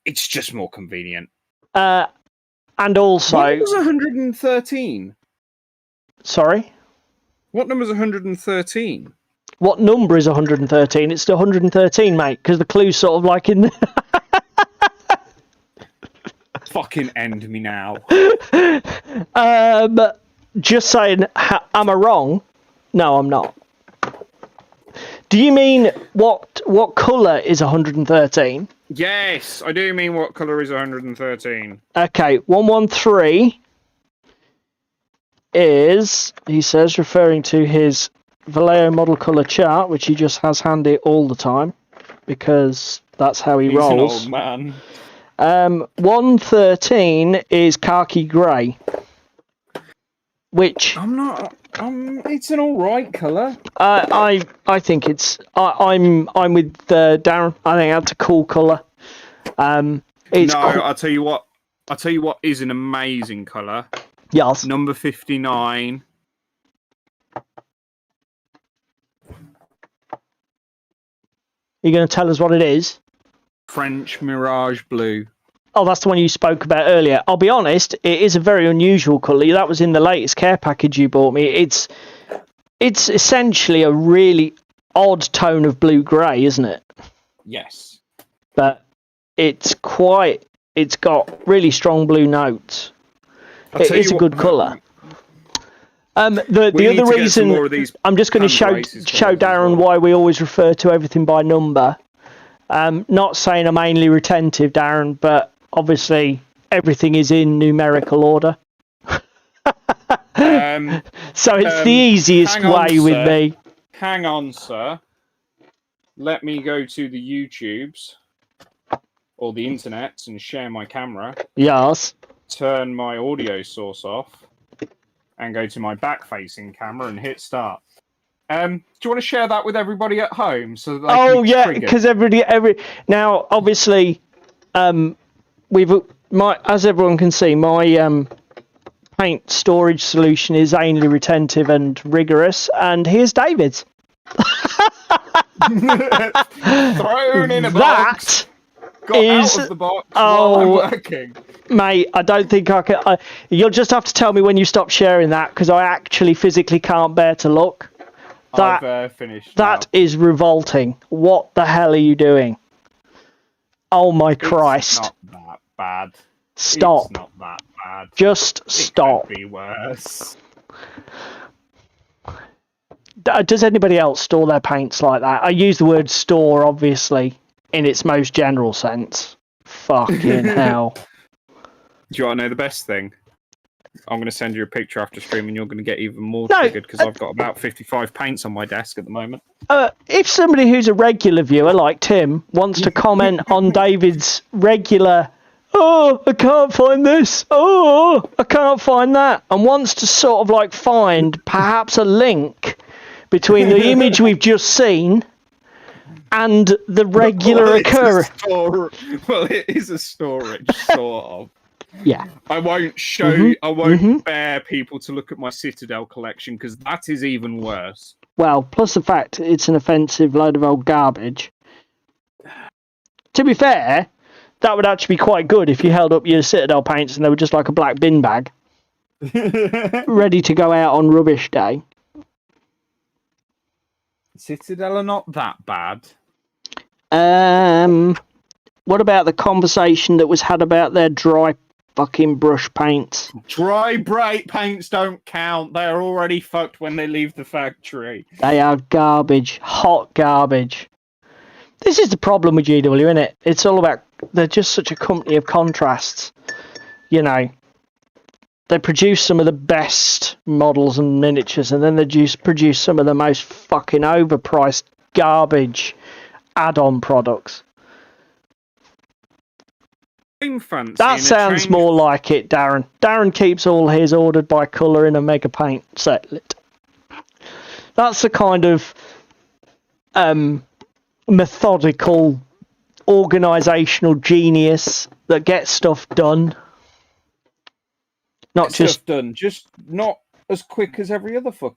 It's just more convenient. And also... What number's 113? Sorry? What number's 113? What number is 113? It's still 113, mate, because the clue's sort of like in... Fucking end me now. Just saying, am I wrong? No, I'm not. Do you mean what colour is 113? Yes, I do mean what colour is 113. Okay, 113 is, he says, referring to his Vallejo model colour chart, which he just has handy all the time, because that's how he rolls. He's an old man. 113 is khaki grey, which I'm not. It's an all right colour. I think it's. I'm with Darren. I think that's a cool colour. It's I'll tell you what. I'll tell you what is an amazing colour. Yes. Number 59. You're going to tell us what it is? French Mirage Blue. Oh, that's the one you spoke about earlier. I'll be honest, it is a very unusual colour. That was in the latest care package you bought me. It's essentially a really odd tone of blue-grey, isn't it? Yes. But it's got really strong blue notes. It is a good colour. The other reason, I'm just going to show Darren why we always refer to everything by number. Not saying I'm anally retentive, Darren, but obviously everything is in numerical order. So it's the easiest way with me. Hang on, sir. Let me go to the YouTubes or the internet and share my camera. Yes. Turn my audio source off and go to my back-facing camera and hit start. Do you want to share that with everybody at home so that they can yeah, because now obviously, as everyone can see, my paint storage solution is anally retentive and rigorous, and here's David's. Thrown in a box. Got out of the box while I'm working. Mate, I don't think I can. You'll just have to tell me when you stop sharing that, because I actually physically can't bear to look. I've finished. That is revolting. What the hell are you doing? Oh my Christ! It's not that bad. Stop. It's not that bad. Just stop. It could be worse. Does anybody else store their paints like that? I use the word store, obviously, in its most general sense. Fucking hell. Do you want to know the best thing? I'm going to send you a picture after stream and you're going to get even more triggered, because I've got about 55 paints on my desk at the moment. If somebody who's a regular viewer, like Tim, wants to comment on David's regular, oh, I can't find this, oh, I can't find that, and wants to sort of like find perhaps a link between the image we've just seen and the regular occurrence. Well, it is a storage, sort of. Yeah. I won't show you, I won't bear people to look at my Citadel collection, because that is even worse. Well, plus the fact it's an offensive load of old garbage. To be fair, that would actually be quite good if you held up your Citadel paints and they were just like a black bin bag. Ready to go out on rubbish day. Citadel are not that bad. What about the conversation that was had about their dry fucking brush paints? Dry bright paints don't count. They are already fucked when they leave the factory. They are garbage. Hot garbage. This is the problem with GW, isn't it? It's all about... They're just such a company of contrasts. You know, they produce some of the best models and miniatures, and then they just produce some of the most fucking overpriced garbage add-on products. That sounds more like it, Darren. Darren keeps all his ordered by colour in a Mega Paint setlet. That's the kind of methodical, organisational genius that gets stuff done. Not just done, just not as quick as every other fucker.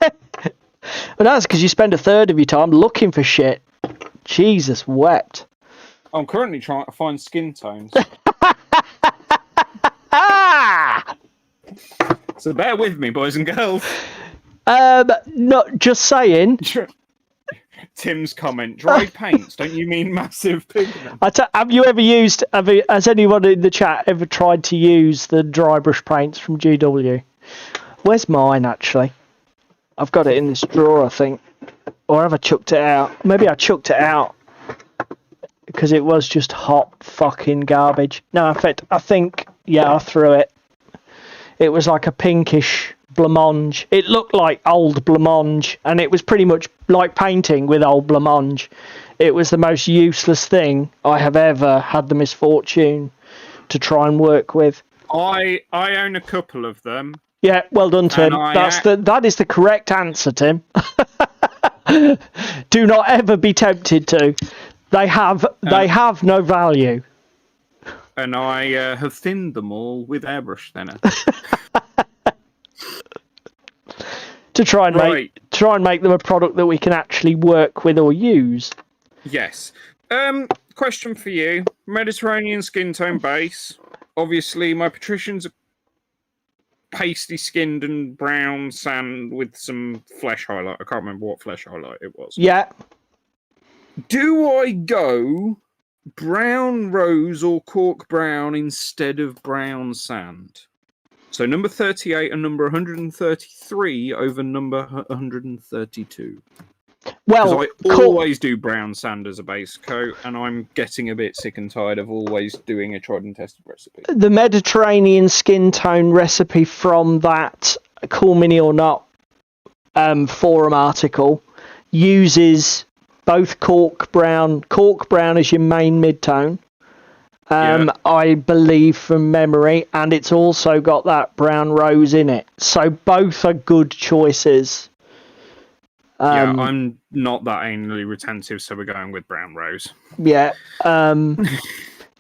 But that's because you spend a third of your time looking for shit. Jesus wept. I'm currently trying to find skin tones. So bear with me, boys and girls. Not just saying. Tim's comment: dry paints. Don't you mean massive pigment? Have you ever used? Has anyone in the chat ever tried to use the dry brush paints from GW? Where's mine actually? I've got it in this drawer, I think. Or have I chucked it out? Maybe I chucked it out because it was just hot fucking garbage. No, in fact, I think I threw it. It was like a pinkish blancmange. It looked like old blancmange, and it was pretty much like painting with old blancmange. It was the most useless thing I have ever had the misfortune to try and work with. I own a couple of them. Yeah, well done, Tim. That is the correct answer, Tim. Do not ever be tempted to. They have no value. And I have thinned them all with airbrush thinner. To try and make them a product that we can actually work with or use. Yes. Question for you: Mediterranean skin tone base. Obviously, my patricians are pasty skinned and brown sand with some flesh highlight. I can't remember what flesh highlight it was. Yeah. Do I go brown rose or cork brown instead of brown sand? So number 38 and number 133 over number 132. Well, I always do brown sand as a base coat, and I'm getting a bit sick and tired of always doing a tried and tested recipe. The Mediterranean skin tone recipe from that Cool Mini or Not forum article uses both cork brown. Cork brown is your main mid-tone. I believe from memory, and it's also got that brown rose in it. So both are good choices. I'm not that anally retentive, so we're going with brown rose. Yeah.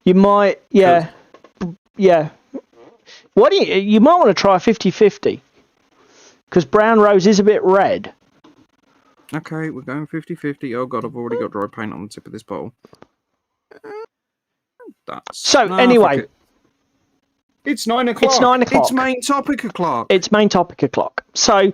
You might, yeah. What do you might want to try 50-50, because brown rose is a bit red. Okay, we're going 50-50. Oh god, I've already got dry paint on the tip of this bottle. Anyway, it's 9 o'clock. It's 9 o'clock. It's main topic o'clock. It's main topic o'clock. So,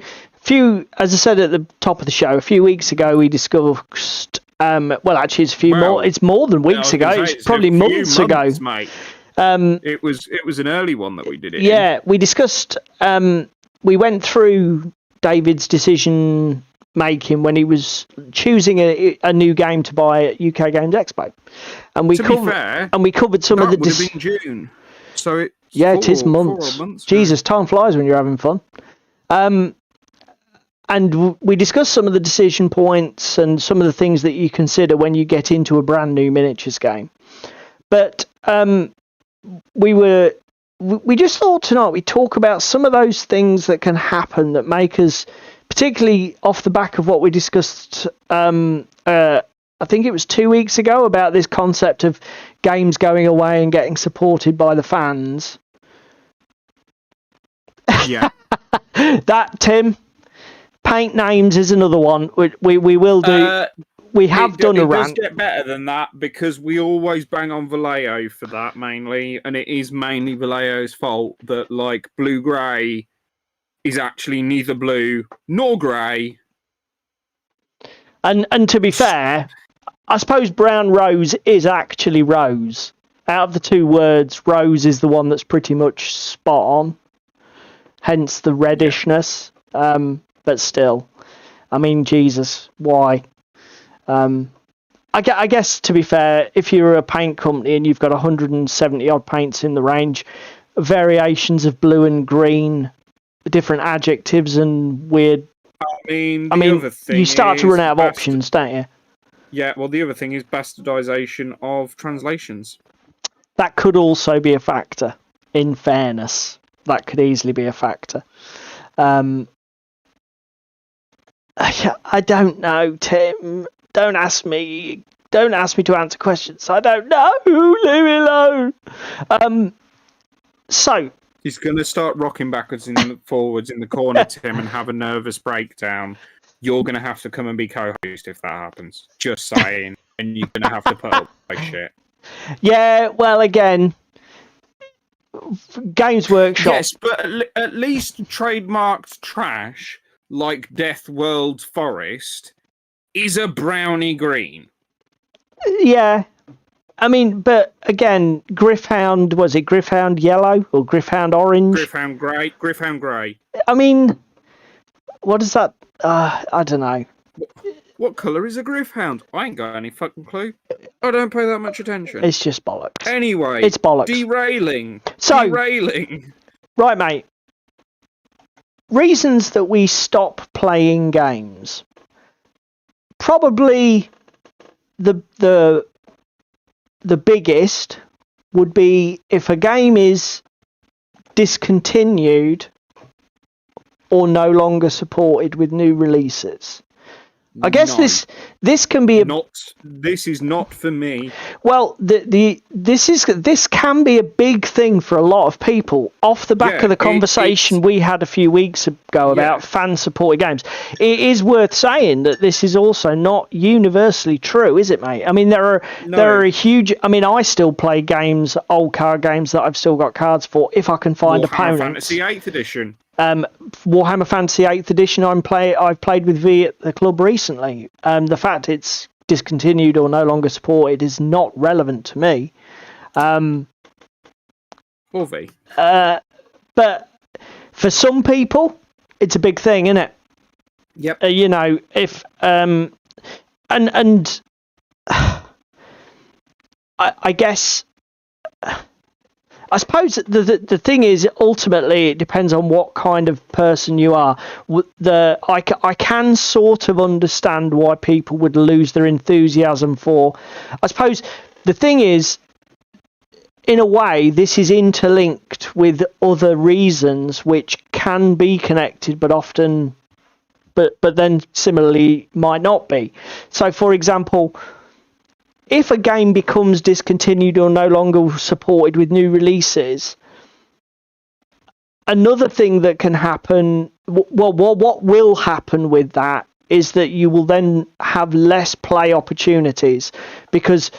as I said at the top of the show, a few weeks ago we discussed. Well, actually, it's more. It's more than weeks ago. It's probably months ago. Mate. It was an early one that we did it. Yeah, we discussed. We went through David's decision making when he was choosing a new game to buy at UK Games Expo, and we covered some of the. That would have been June, so it is months. Jesus, time flies when you're having fun. And we discussed some of the decision points and some of the things that you consider when you get into a brand new miniatures game. But we just thought tonight we'd talk about some of those things that can happen that make us, particularly off the back of what we discussed, I think it was 2 weeks ago, about this concept of games going away and getting supported by the fans. Yeah. That, Tim, paint names is another one. We will do. We have done a rant. It does get better than that, because we always bang on Vallejo for that mainly, and it is mainly Vallejo's fault that, like, blue-grey is actually neither blue nor grey. And to be fair, I suppose brown rose is actually rose. Out of the two words, rose is the one that's pretty much spot on. Hence the reddishness. But still, I mean, Jesus, why? I guess, to be fair, if you're a paint company and you've got 170 odd paints in the range, variations of blue and green, different adjectives and weird. Other thing you start to is run out of options, don't you? Yeah, well, the other thing is bastardization of translations. That could also be a factor, in fairness. That could easily be a factor. I don't know, Tim. Don't ask me to answer questions. I don't know. Leave me alone. So he's going to start rocking backwards and forwards in the corner, Tim, and have a nervous breakdown. You're going to have to come and be co-host if that happens. Just saying. And you're going to have to put up with shit. Yeah, well, again, Games Workshop. Yes, but at least trademarked trash like Death World Forest is a brownie green. Yeah. I mean, but again, Griffhound, was it Griffhound Yellow or Griffhound Orange? Griffhound Grey. Griffhound Grey. I mean, what is that? I don't know. What colour is a Griffhound? I ain't got any fucking clue. I don't pay that much attention. It's just bollocks. Anyway, it's bollocks. Derailing. Right, mate. Reasons that we stop playing games. Probably the biggest would be if a game is discontinued or no longer supported with new releases. I guess this can be This is not for me. Well, this can be a big thing for a lot of people. Off the back of the conversation we had a few weeks ago about fan-supported games, it is worth saying that this is also not universally true, is it, mate? I mean, there are a huge. I mean, I still play games, old card games that I've still got cards for, if I can find opponents. Warhammer Fantasy 8th Edition. Warhammer Fantasy 8th Edition I've played with V at the club recently. The fact it's discontinued or no longer supported is not relevant to me. Or V. But for some people, it's a big thing, isn't it? Yep. You know, if and I guess. I suppose the thing is, ultimately, it depends on what kind of person you are. I can sort of understand why people would lose their enthusiasm for. I suppose the thing is, in a way, this is interlinked with other reasons which can be connected, but often, but then similarly might not be. So, for example, if a game becomes discontinued or no longer supported with new releases, another thing that can happen, well, what will happen with that is that you will then have less play opportunities, because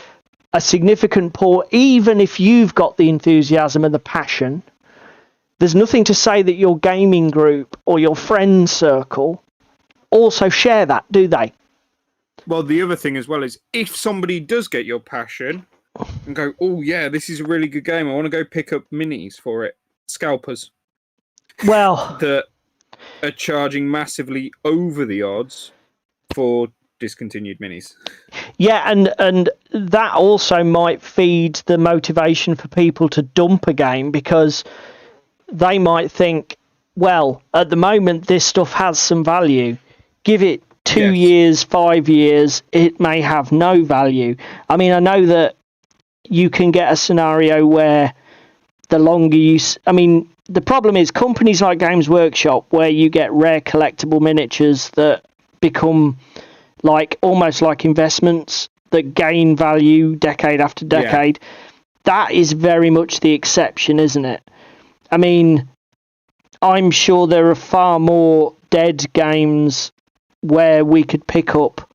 a significant even if you've got the enthusiasm and the passion, there's nothing to say that your gaming group or your friend circle also share that, do they? Well, the other thing as well is, if somebody does get your passion and go, oh yeah, this is a really good game, I want to go pick up minis for it, scalpers. Well, that are charging massively over the odds for discontinued minis. Yeah, and that also might feed the motivation for people to dump a game, because they might think, well, at the moment this stuff has some value. Give it 2 years, 5 years, it may have no value. I mean, I know that you can get a scenario where the longer you... I mean, the problem is companies like Games Workshop, where you get rare collectible miniatures that become almost like investments that gain value decade after decade. Yeah. That is very much the exception, isn't it? I mean, I'm sure there are far more dead games where we could pick up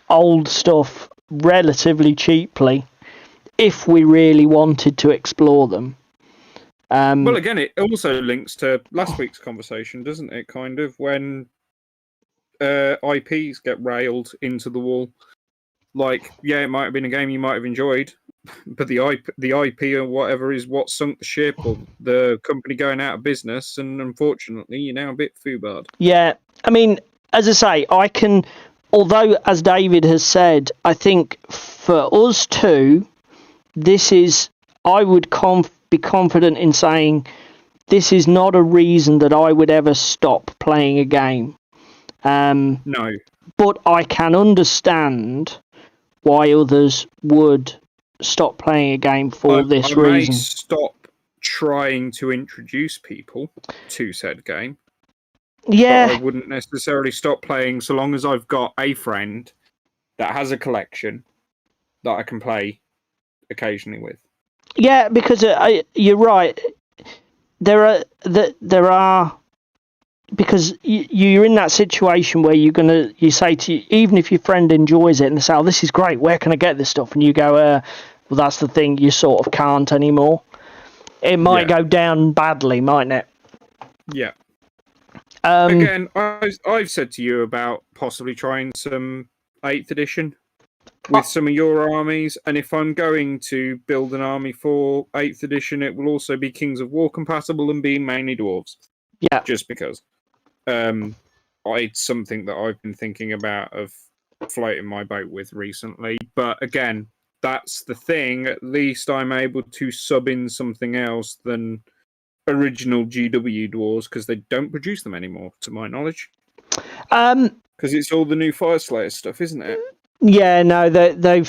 old stuff relatively cheaply if we really wanted to explore them. Well, again, it also links to last week's conversation, doesn't it? Kind of, when IPs get railed into the wall. Like, yeah, it might have been a game you might have enjoyed, but the IP or whatever is what sunk the ship, or the company going out of business, and unfortunately, you're now a bit foobarred. Yeah, I mean, as I say, I can. Although, as David has said, I think for us two, this is. I would be confident in saying this is not a reason that I would ever stop playing a game. No. But I can understand why others would stop playing a game for this reason. I may stop trying to introduce people to said game. Yeah. But I wouldn't necessarily stop playing so long as I've got a friend that has a collection that I can play occasionally with. Yeah, because you're right. There are because you're in that situation where you say to even if your friend enjoys it and they say, "Oh, this is great. Where can I get this stuff?" and you go, "Well, that's the thing. You sort of can't anymore." It might go down badly, mightn't it? Yeah. Again, I've said to you about possibly trying some 8th edition with some of your armies, and if I'm going to build an army for 8th edition, it will also be Kings of War compatible and be mainly dwarves. Yeah. Just because. It's something that I've been thinking about of floating my boat with recently. But again, that's the thing. At least I'm able to sub in something else than original GW dwarves, because they don't produce them anymore, to my knowledge. Because it's all the new Fire Slayer stuff, isn't it? Yeah, no, they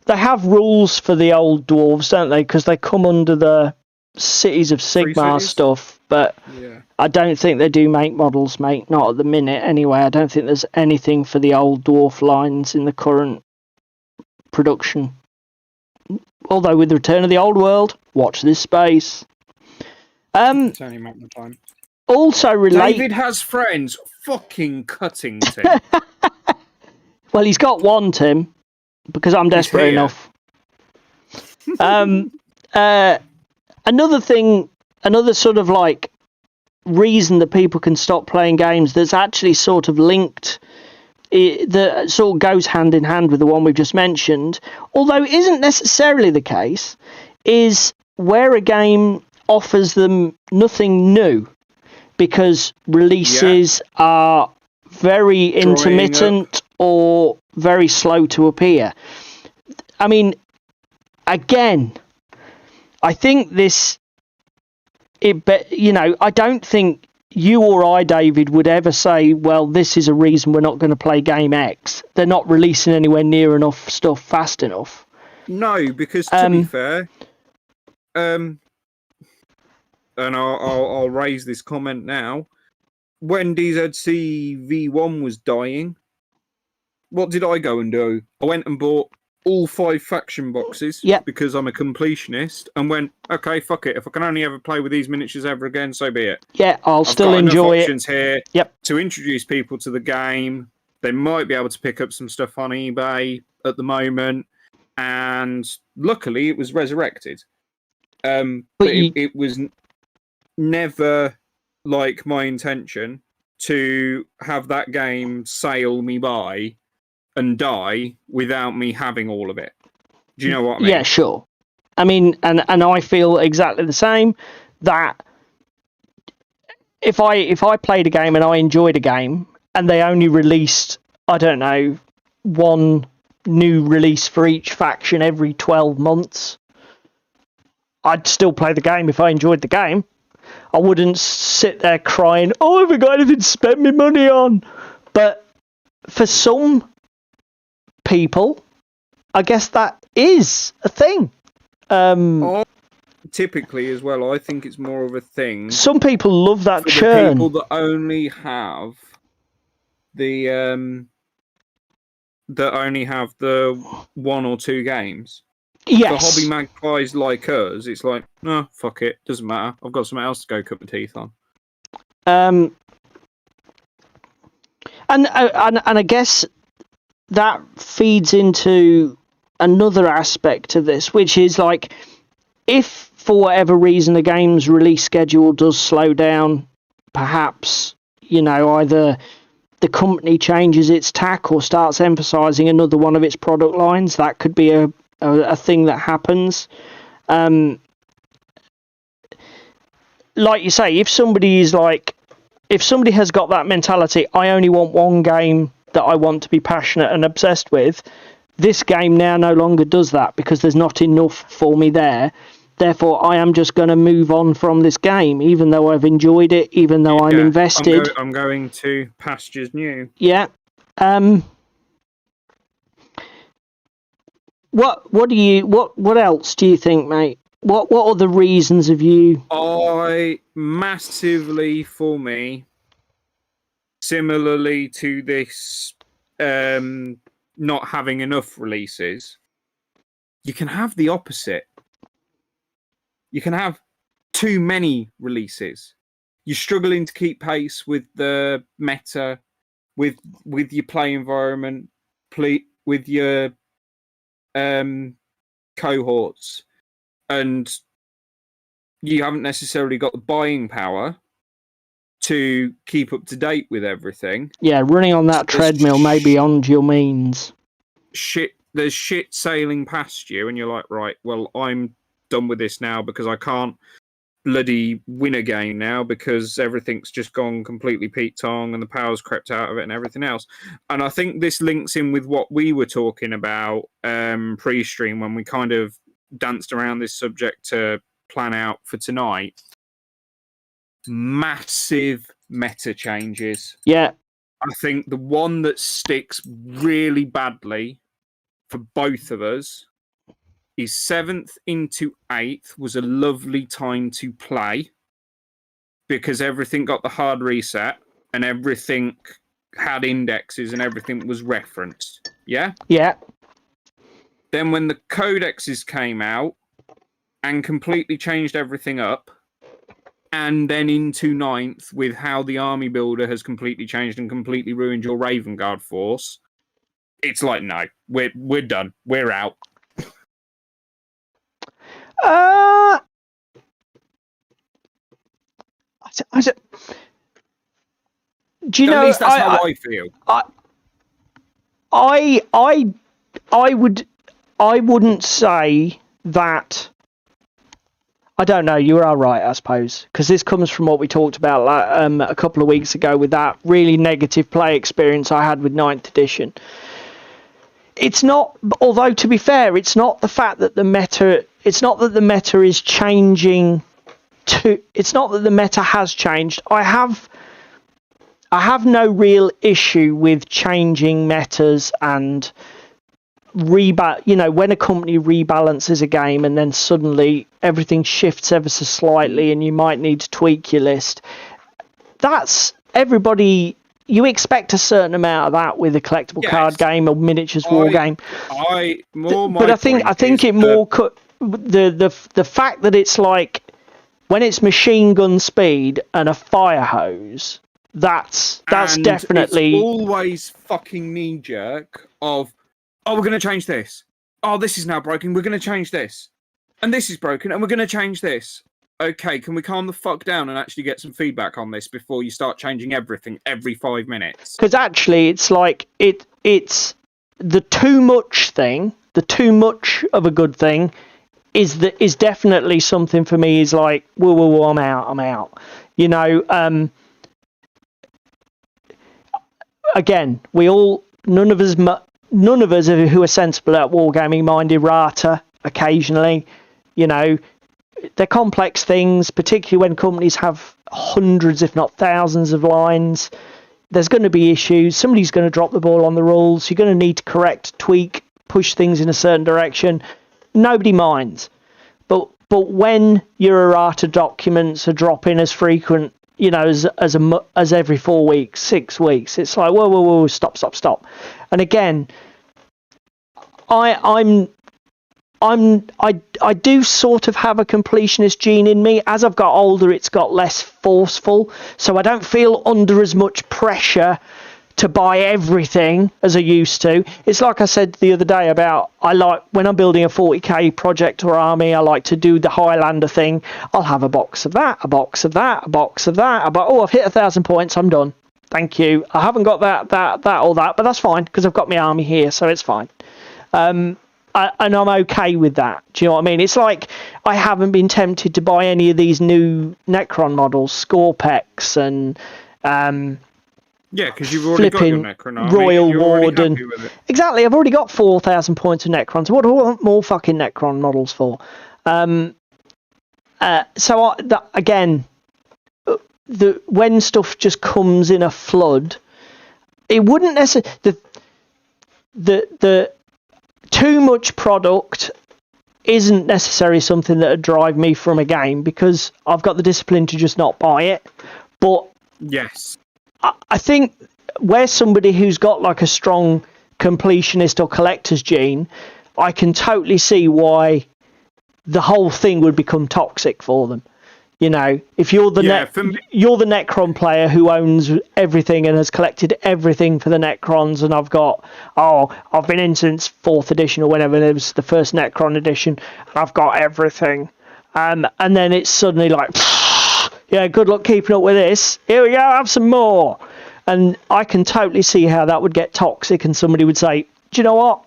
have rules for the old dwarves, don't they? Because they come under the Cities of Sigmar stuff, but I don't think they do make models, mate. Not at the minute, anyway. I don't think there's anything for the old dwarf lines in the current production. Although with the Return of the Old World, watch this space. It's only a matter of time. Also David has friends. Fucking cutting, Tim. Well, he's got one, Tim, because I'm desperate enough. Another thing, another sort of like reason that people can stop playing games that's actually sort of linked, that sort of goes hand in hand with the one we've just mentioned, although it isn't necessarily the case, is where a game offers them nothing new because releases are very intermittent or very slow to appear. I mean, again, I think I don't think you or I, David, would ever say, well, this is a reason we're not going to play game X. They're not releasing anywhere near enough stuff fast enough. No, because to be fair, and I'll raise this comment now. When DZC V1 was dying, what did I go and do? I went and bought all 5 faction boxes because I'm a completionist, and went, okay, fuck it. If I can only ever play with these miniatures ever again, so be it. Yeah, I've still got enjoy enough options it here to introduce people to the game. They might be able to pick up some stuff on eBay at the moment, and luckily it was resurrected. But it was never like my intention to have that game sail me by and die without me having all of it. Do you know what I mean? Yeah, sure. I mean, and I feel exactly the same, that if I played a game and I enjoyed a game and they only released, I don't know, one new release for each faction every 12 months, I'd still play the game if I enjoyed the game. I wouldn't sit there crying, oh, I haven't got anything to spend my money on. But for some people, I guess that is a thing. Typically, as well, I think it's more of a thing. Some people love that for churn. The people that only have the one or two games. Yes. For hobby magpies like us, it's like, no, fuck it, doesn't matter. I've got something else to go cut my teeth on. And I guess that feeds into another aspect of this, which is like, if for whatever reason the game's release schedule does slow down, perhaps either the company changes its tack or starts emphasizing another one of its product lines. That could be a thing that happens. Like you say, if somebody has got that mentality, I only want one game that I want to be passionate and obsessed with, this game now no longer does that because there's not enough for me there. Therefore, I am just going to move on from this game, even though I've enjoyed it, even though I'm invested. I'm going to pastures new. Yeah. What else do you think, mate? What are the reasons have you? Massively, for me, similarly to this not having enough releases, you can have the opposite. You can have too many releases. You're struggling to keep pace with the meta, with your play environment, with your cohorts, and you haven't necessarily got the buying power to keep up to date with everything. Yeah, running on that treadmill may be beyond your means. There's shit sailing past you, and you're like, right, well, I'm done with this now because I can't bloody win a game now because everything's just gone completely Pete Tong and the power's crept out of it and everything else. And I think this links in with what we were talking about pre-stream when we kind of danced around this subject to plan out for tonight. Massive meta changes. Yeah. I think the one that sticks really badly for both of us is 7th into 8th was a lovely time to play because everything got the hard reset and everything had indexes and everything was referenced. Yeah? Yeah. Then when the codexes came out and completely changed everything up, and then into 9th with how the army builder has completely changed and completely ruined your Raven Guard force, it's like, no, we're done. We're out. Do you know? At least that's how I feel. I wouldn't say that. I don't know. You are right, I suppose, because this comes from what we talked about a couple of weeks ago with that really negative play experience I had with 9th edition. It's not, although to be fair, it's not the fact that the meta. It's not that the meta is changing. It's not that the meta has changed. I have no real issue with changing metas and when a company rebalances a game and then suddenly everything shifts ever so slightly and you might need to tweak your list. That's everybody. You expect a certain amount of that with a collectible card game or miniatures war game. But I think it more the fact that it's like when it's machine gun speed and a fire hose. That's definitely it's always fucking knee jerk of, oh, we're going to change this. Oh, this is now broken. We're going to change this. And this is broken, and we're going to change this. Okay, can we calm the fuck down and actually get some feedback on this before you start changing everything every 5 minutes? Because actually, it's like it's the too much thing. The too much of a good thing is definitely something for me. Is like, whoa, I'm out. Again, none of us who are sensible at wargaming mind errata occasionally. They're complex things, particularly when companies have hundreds, if not thousands of lines. There's going to be issues. Somebody's going to drop the ball on the rules. You're going to need to correct, tweak, push things in a certain direction. Nobody minds. But when your errata documents are dropping as frequent, as every 4 weeks, 6 weeks, it's like, whoa, stop. And again, I do sort of have a completionist gene in me. As I've got older, it's got less forceful, so I don't feel under as much pressure to buy everything as I used to. It's like I said the other day about, I like when I'm building a 40k project or army, I like to do the Highlander thing. I'll have a box of that, a box of that, a box of that. I've hit 1,000 points, I'm done. Thank you. I haven't got that or that, but that's fine because I've got my army here, so it's fine. And I'm okay with that. Do you know what I mean? It's like I haven't been tempted to buy any of these new Necron models, Scorpex and because you've already got your Necron army, Royal you're Ward already happy with it. Exactly. I've already got 4,000 points of Necrons. What do I want more fucking Necron models for? When stuff just comes in a flood, it wouldn't necessarily the too much product isn't necessarily something that would drive me from a game because I've got the discipline to just not buy it. But yes, I think where somebody who's got like a strong completionist or collector's gene, I can totally see why the whole thing would become toxic for them. You know, if you're you're the Necron player who owns everything and has collected everything for the Necrons, and I've been in since 4th edition or whenever it was the first Necron edition, and I've got everything, and then it's suddenly like, yeah, good luck keeping up with this. Here we go, have some more. And I can totally see how that would get toxic, and somebody would say, do you know what?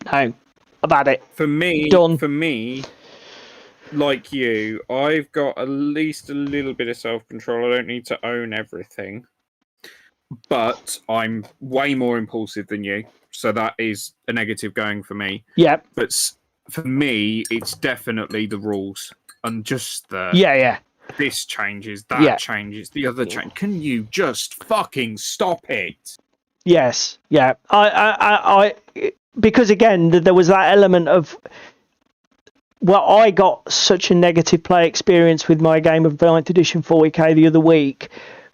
No, I've had it. For me, like you, I've got at least a little bit of self-control. I don't need to own everything. But I'm way more impulsive than you. So that is a negative going for me. Yeah. But for me, it's definitely the rules. And just the... Yeah. This changes, that changes, the other change. Can you just fucking stop it? Yes. Yeah. I because again, there was that element of... Well, I got such a negative play experience with my game of 9th edition 40k the other week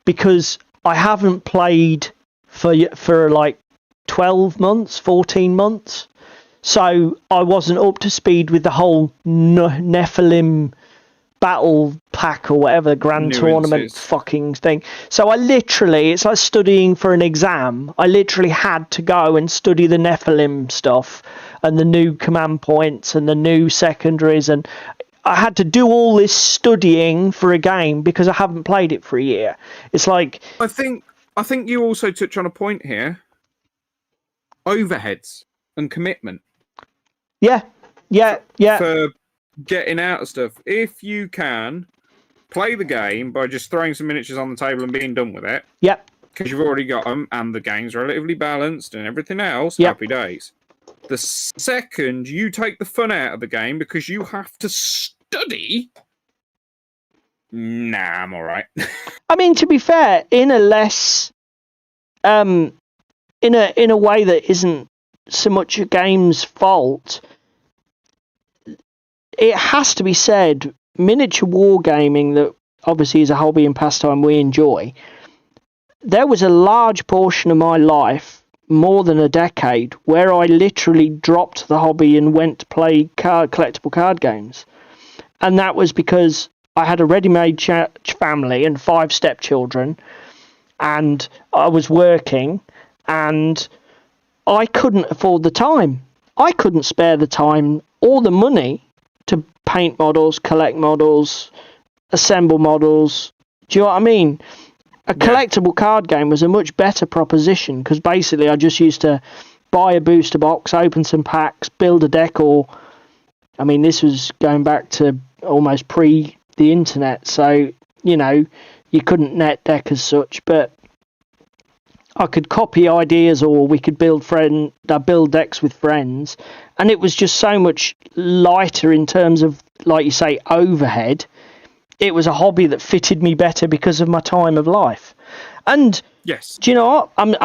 because I haven't played for like 12 months, 14 months. So I wasn't up to speed with the whole Nephilim battle pack or whatever, grand Nuances. Tournament fucking thing. So it's like studying for an exam. I literally had to go and study the Nephilim stuff and the new command points and the new secondaries, and I had to do all this studying for a game because I haven't played it for a year. It's like I think you also touch on a point here. Overheads and commitment. Yeah. For getting out of stuff. If you can play the game by just throwing some miniatures on the table and being done with it. Yep. Because you've already got them and the game's relatively balanced and everything else. Yep. Happy days. The second you take the fun out of the game because you have to study, nah, I'm all right. I mean, to be fair, in a less, in a way that isn't so much a game's fault, it has to be said, miniature wargaming, that obviously is a hobby and pastime we enjoy, there was a large portion of my life, more than a decade, where I literally dropped the hobby and went to play collectible card games. And that was because I had a ready-made family and 5 stepchildren, and I was working, and I couldn't afford the time. I couldn't spare the time or the money to paint models, collect models, assemble models. Do you know what I mean? A collectible card game was a much better proposition because basically I just used to buy a booster box, open some packs, build a deck, or I mean, this was going back to almost pre the internet, so you know, you couldn't net deck as such, but I could copy ideas, or we could build decks with friends, and it was just so much lighter in terms of, like you say, overhead. It was a hobby that fitted me better because of my time of life. And yes, do you know what?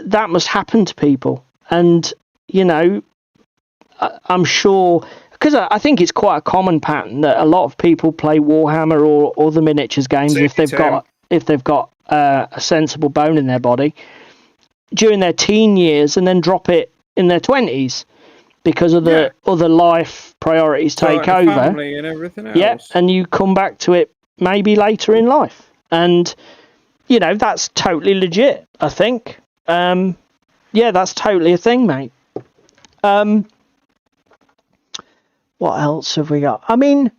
That must happen to people. And, you know, I'm sure, because I think it's quite a common pattern that a lot of people play Warhammer or other miniatures games if they've got a sensible bone in their body during their teen years and then drop it in their 20s. Because of the other life priorities take over. Family and everything else. Yeah, and you come back to it maybe later in life. And, you know, that's totally legit, I think. Yeah, that's totally a thing, mate. What else have we got? I mean,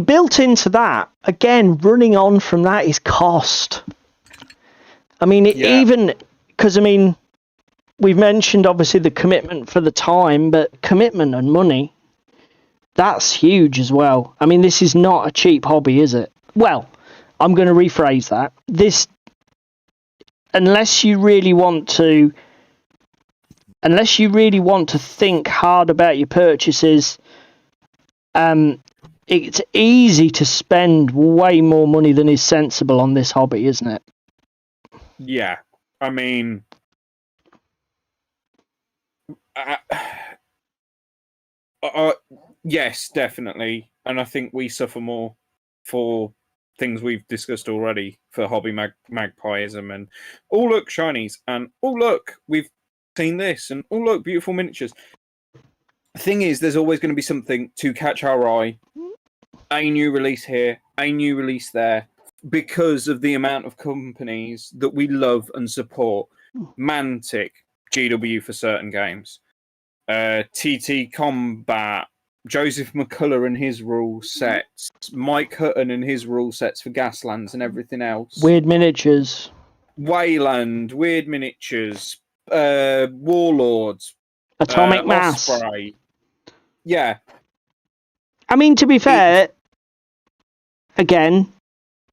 built into that, again, running on from that is cost. I mean, even because, we've mentioned obviously the commitment for the time, but commitment and money, that's huge as well. I mean, this is not a cheap hobby, is it? Well, I'm going to rephrase that. Unless you really want to think hard about your purchases, it's easy to spend way more money than is sensible on this hobby, isn't it? Yeah, I mean, yes, definitely, and I think we suffer more for things we've discussed already for hobby magpieism and look shinies and look we've seen this and look beautiful miniatures. The thing is, there's always going to be something to catch our eye. A new release here, a new release there, because of the amount of companies that we love and support. Mantic, GW for certain games, TT Combat, Joseph McCullough and his rule sets, Mike Hutton and his rule sets for Gaslands and everything else. Weird Miniatures. Wayland, Weird Miniatures, Warlords, Atomic Mass. Osprey. Yeah. I mean, to be fair, again,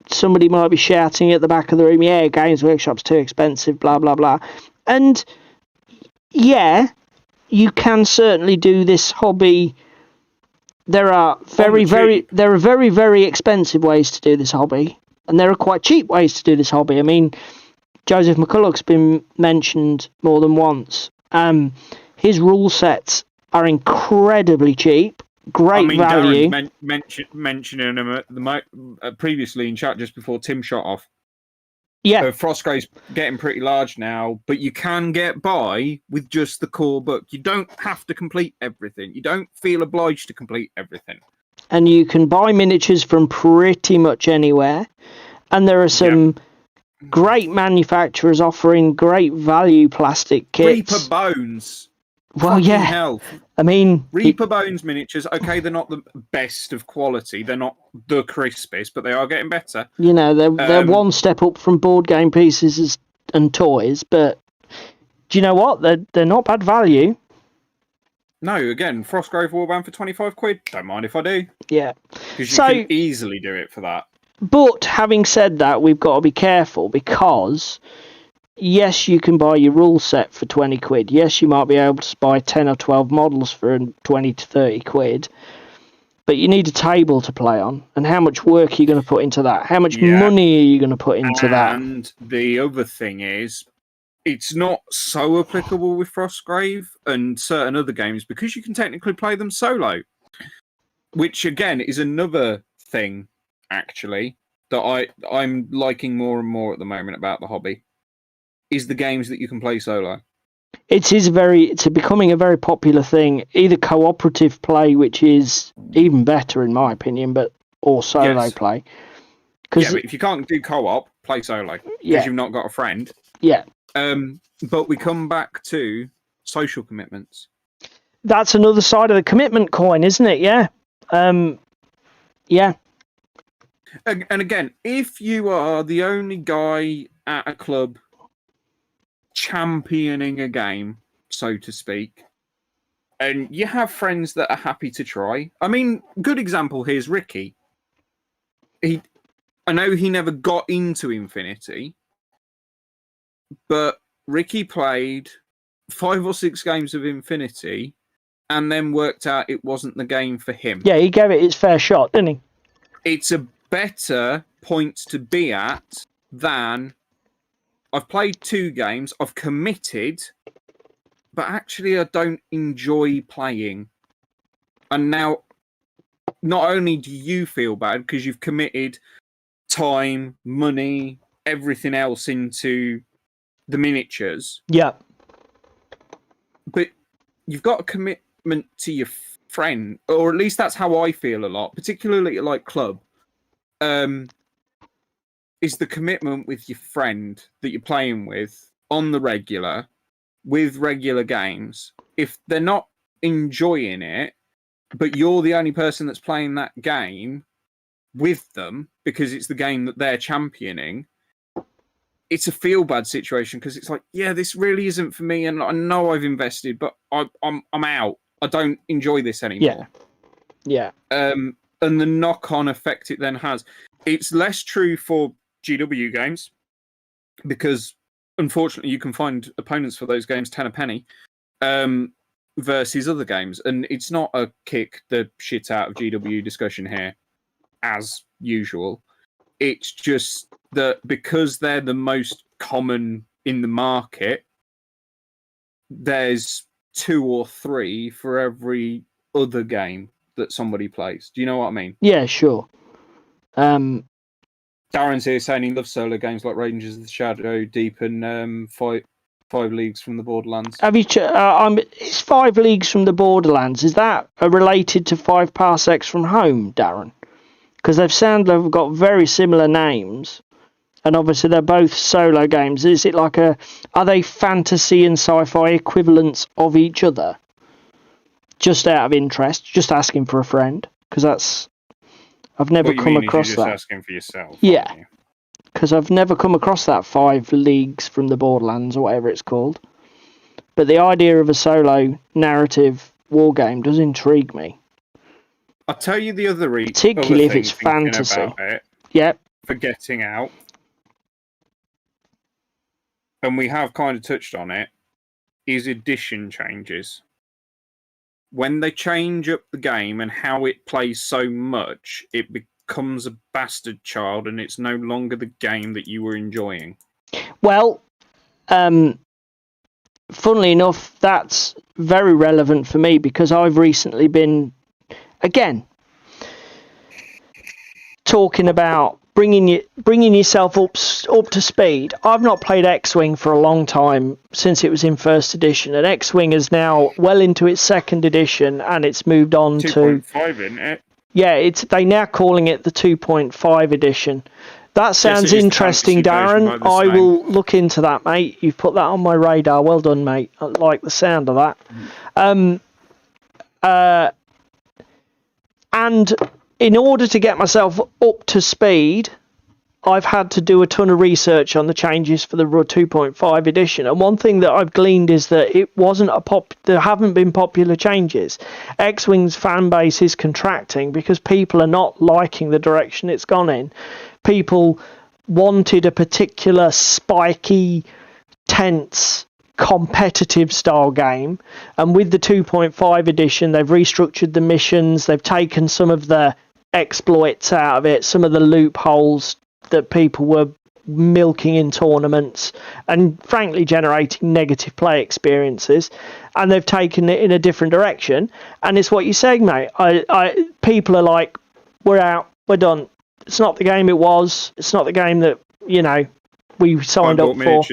somebody might be shouting at the back of the room, yeah, Games Workshop's too expensive, blah, blah, blah. And, yeah, you can certainly do this hobby. There are very, very expensive ways to do this hobby, and there are quite cheap ways to do this hobby. I mean, Joseph McCullough's been mentioned more than once. His rule sets are incredibly cheap, great value. Darren mentioning him previously in chat just before Tim shot off. Yeah, Frostgrave's getting pretty large now, but you can get by with just the core book. You don't have to complete everything. You don't feel obliged to complete everything. And you can buy miniatures from pretty much anywhere. And there are some great manufacturers offering great value plastic kits. Reaper Bones. Well, yeah. Hell. I mean, Reaper Bones miniatures, okay, they're not the best of quality. They're not the crispiest, but they are getting better. You know, they're one step up from board game pieces and toys, but do you know what? They're not bad value. No, again, Frostgrave Warband for £25. Don't mind if I do. Yeah. Because you can easily do it for that. But having said that, we've got to be careful because, yes, you can buy your rule set for £20. Yes, you might be able to buy 10 or 12 models for 20 to 30 quid. But you need a table to play on. And how much work are you going to put into that? How much money are you going to put into that? And the other thing is, it's not so applicable with Frostgrave and certain other games because you can technically play them solo. Which, again, is another thing, actually, that I'm liking more and more at the moment about the hobby. Is the games that you can play solo. It's becoming a very popular thing. Either cooperative play, which is even better in my opinion, or solo play. But if you can't do co-op, play solo because you've not got a friend. Yeah. But we come back to social commitments. That's another side of the commitment coin, isn't it? Yeah. Yeah. And again, if you are the only guy at a club championing a game, so to speak, and you have friends that are happy to try. I mean, good example here is Ricky. I know he never got into Infinity, but Ricky played 5 or 6 games of Infinity and then worked out it wasn't the game for him. Yeah, he gave it its fair shot, didn't he? It's a better point to be at than I've played 2 games, I've committed, but actually I don't enjoy playing. And now, not only do you feel bad because you've committed time, money, everything else into the miniatures. Yeah. But you've got a commitment to your friend, or at least that's how I feel a lot, particularly like club. Is the commitment with your friend that you're playing with on the regular with regular games, if they're not enjoying it, but you're the only person that's playing that game with them because it's the game that they're championing, it's a feel-bad situation because it's like, yeah, this really isn't for me, and I know I've invested, but I'm out. I don't enjoy this anymore. Yeah. And the knock-on effect it then has. It's less true for GW games because, unfortunately, you can find opponents for those games 10 a penny versus other games. And it's not a kick the shit out of GW discussion here, as usual. It's just that because they're the most common in the market, there's 2 or 3 for every other game that somebody plays. Do you know what I mean? Yeah, sure. Darren's here saying he loves solo games like Rangers of the Shadow, Deep, and Five Leagues from the Borderlands. Have you? Is 5 Leagues from the Borderlands? Is that related to 5 Parsecs from Home, Darren? Because they've got very similar names, and obviously they're both solo games. Is it like are they fantasy and sci-fi equivalents of each other? Just out of interest, just asking for a friend, because I've never come across that. You're just asking for yourself. Yeah, because I've never come across that 5 Leagues from the Borderlands or whatever it's called. But the idea of a solo narrative war game does intrigue me. I'll tell you the other reason. Particularly if it's fantasy. Yep. For getting out. And we have kind of touched on it, is edition changes. When they change up the game and how it plays so much, it becomes a bastard child and it's no longer the game that you were enjoying. Well, funnily enough, that's very relevant for me because I've recently been, again, talking about bringing yourself up to speed. I've not played X-Wing for a long time, since it was in first edition, and X-Wing is now well into its second edition, and it's moved on 2.5, isn't it? Yeah, they now calling it the 2.5 edition. That sounds interesting, Darren. I will look into that, mate. You've put that on my radar. Well done, mate. I like the sound of that. And in order to get myself up to speed, I've had to do a ton of research on the changes for the 2.5 edition. And one thing that I've gleaned is that it wasn't there haven't been popular changes. X-Wing's fan base is contracting because people are not liking the direction it's gone in. People wanted a particular spiky, tense, competitive style game, and with the 2.5 edition they've restructured the missions, they've taken some of the exploits out of it, some of the loopholes that people were milking in tournaments and frankly generating negative play experiences, and they've taken it in a different direction. And it's what you're saying, mate. People are like, we're out, we're done, it's not the game it was, it's not the game that we signed up for.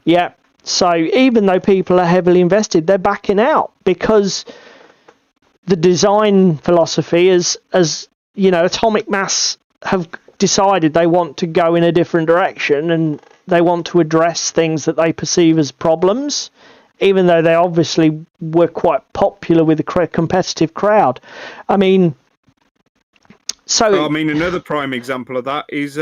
Yeah. So even though people are heavily invested, they're backing out because the design philosophy is, as Atomic Mass have decided they want to go in a different direction and they want to address things that they perceive as problems, even though they obviously were quite popular with the competitive crowd. another prime example of that is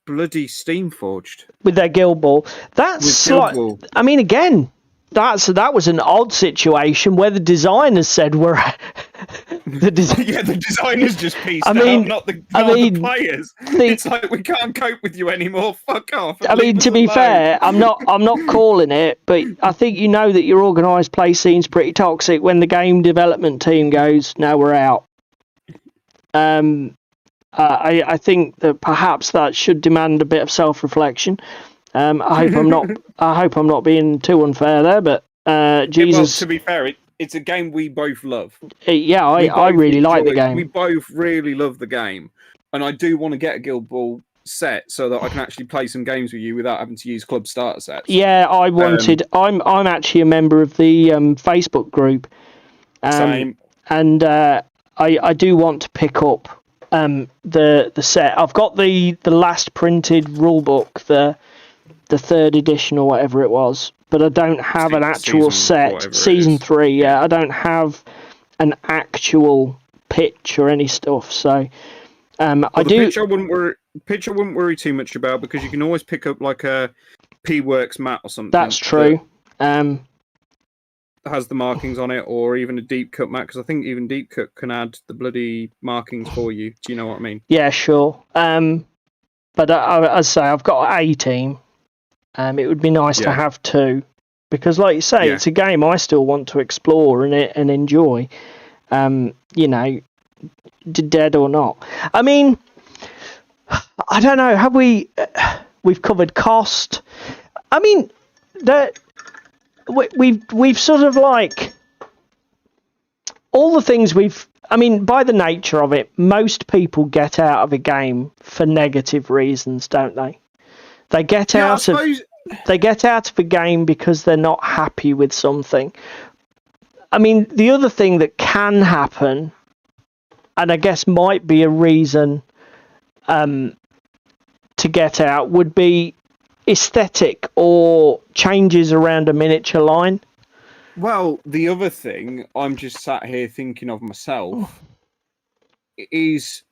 bloody Steamforged with their Guild Ball. Again, that was an odd situation where the designers said we're the designers just pieced out, not the players. It's like, we can't cope with you anymore. Fuck off. To be fair, I'm not calling it, but I think that your organised play scene's pretty toxic when the game development team goes, "No, we're out." I think that perhaps that should demand a bit of self-reflection. I hope I'm not being too unfair there, but Jesus. To be fair, it's a game we both love. I really like the game. We both really love the game, and I do want to get a Guild Ball set so that I can actually play some games with you without having to use club starter sets. Yeah, I wanted. I'm actually a member of the Facebook group. Same. And I do want to pick up the set. I've got the last printed rule book, the the 3rd edition or whatever it was, but I don't have an actual set. Season 3, yeah. I don't have an actual pitch or any stuff. So I do. Pitch I wouldn't worry too much about, because you can always pick up like a P-Works mat or something. That's true. That has the markings on it, or even a deep cut mat, because I think even deep cut can add the bloody markings for you. Do you know what I mean? Yeah, sure. But I say I've got a team. It would be nice to have 2, because, like you say, it's a game I still want to explore and enjoy. You know, dead or not. I mean, I don't know. Have we've covered cost? I mean, we've sort of like all the things we've. I mean, by the nature of it, most people get out of a game for negative reasons, don't they? They get out of a game because they're not happy with something. I mean, the other thing that can happen, and I guess might be a reason to get out, would be aesthetic or changes around a miniature line. Well, the other thing I'm just sat here thinking of myself is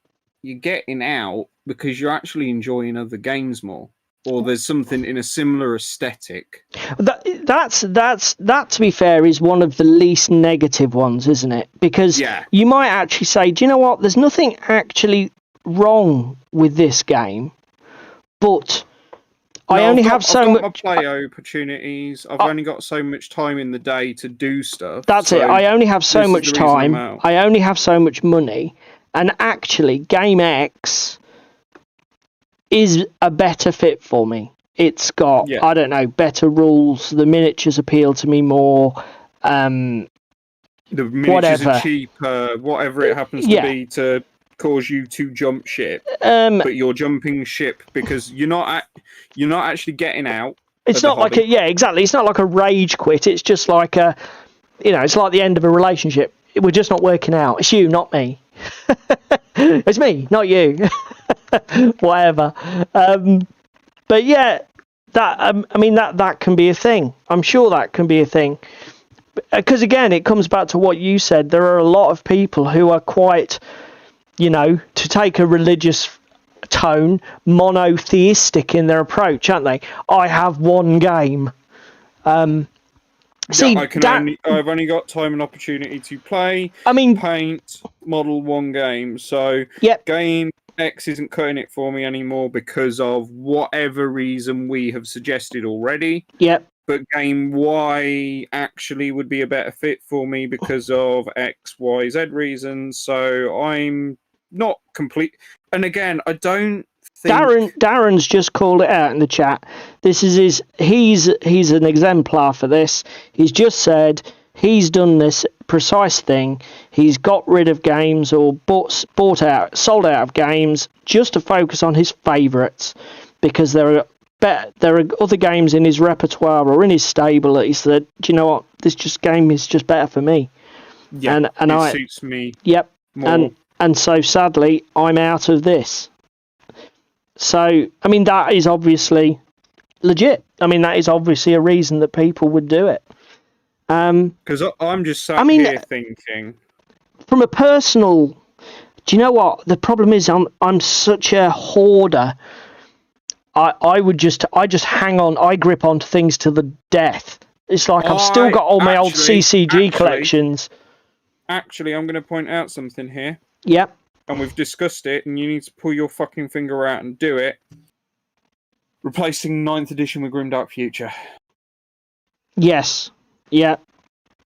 you're getting out because you're actually enjoying other games more, or there's something in a similar aesthetic. That, to be fair, is one of the least negative ones, isn't it? Because you might actually say, do you know what? There's nothing actually wrong with this game, but I only have so much play opportunities. I've only got so much time in the day to do stuff. That's it. I only have so much time. I only have so much money, and actually, Game X is a better fit for me. It's got, I don't know, better rules. The miniatures appeal to me more. The miniatures are cheaper, whatever it happens to be, to cause you to jump ship. But you're jumping ship because you're not actually getting out. It's not like exactly. It's not like a rage quit. It's just like it's like the end of a relationship. We're just not working out. It's you, not me. It's me, not you. Whatever. But yeah, that can be a thing. I'm sure that can be a thing. Because again, it comes back to what you said. There are a lot of people who are quite, to take a religious tone, monotheistic in their approach, aren't they? I have one game. I've only got time and opportunity to play, paint, model one game. So game X isn't cutting it for me anymore because of whatever reason we have suggested already. Yep. But game Y actually would be a better fit for me because of X, Y, Z reasons. So I'm not complete. And again, I don't think Darren's just called it out in the chat. This is he's an exemplar for this. He's just said he's done this precise thing. He's got rid of games or sold out of games just to focus on his favourites, because there are other games in his repertoire or in his stable that he said, do you know what, this game is just better for me. Yeah, and it suits me. Yep. More. And so sadly I'm out of this. So that is obviously legit. That is obviously a reason that people would do it. Because I'm just sat here thinking, from a personal, do you know what the problem is? I'm such a hoarder. I just hang on. I grip onto things to the death. It's like I've still got all my old CCG collections. Actually, I'm going to point out something here. Yep. And we've discussed it, and you need to pull your fucking finger out and do it. Replacing 9th edition with Grimdark Future. Yes. Yeah,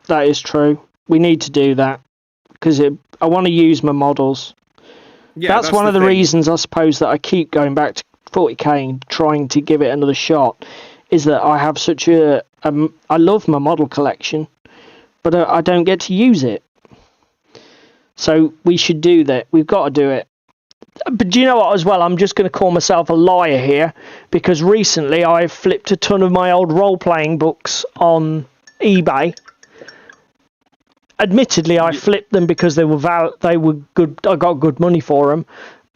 that is true. We need to do that because I want to use my models. Yeah, that's one of the reasons, I suppose, that I keep going back to 40k and trying to give it another shot, is that I have such I love my model collection, but I don't get to use it. So we should do that. We've got to do it. But do you know what, as well? I'm just going to call myself a liar here, because recently I've flipped a ton of my old role-playing books on eBay. Admittedly, I flipped them because they were good. I got good money for them.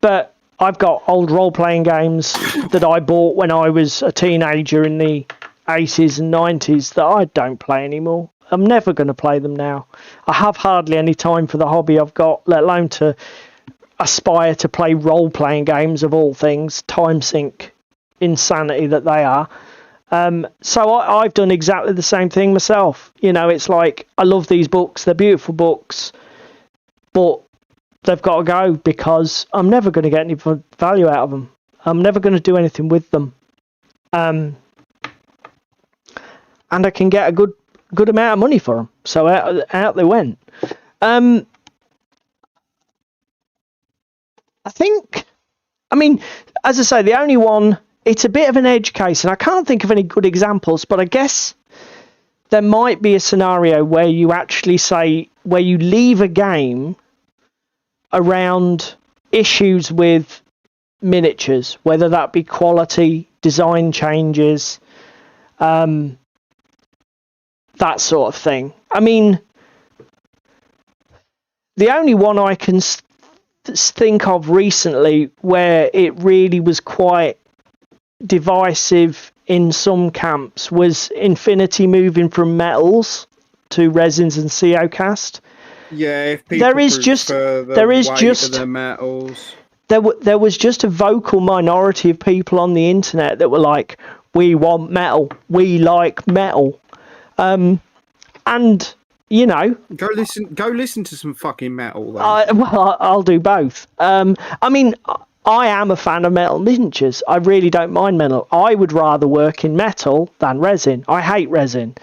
But I've got old role-playing games that I bought when I was a teenager in the 80s and 90s that I don't play anymore. I'm never going to play them now. I have hardly any time for the hobby I've got, let alone to aspire to play role-playing games of all things, time sink insanity that they are. So I've done exactly the same thing myself. You know, it's like, I love these books, they're beautiful books, but they've got to go because I'm never going to get any value out of them. I'm never going to do anything with them. And I can get a good amount of money for them. So out they went. I think, I mean, as I say, the only one, it's a bit of an edge case, and I can't think of any good examples, but I guess there might be a scenario where you actually say, where you leave a game around issues with miniatures, whether that be quality, design changes, that sort of thing. I mean, the only one I can think of recently where it really was quite divisive in some camps was Infinity moving from metals to resins and CO-cast. Yeah, if people there is just the metals. There was just a vocal minority of people on the internet that were like, we want metal, we like metal, and you know, go listen to some fucking metal then. I'll do both. I mean, I am a fan of metal miniatures. I really don't mind metal. I would rather work in metal than resin. I hate resin.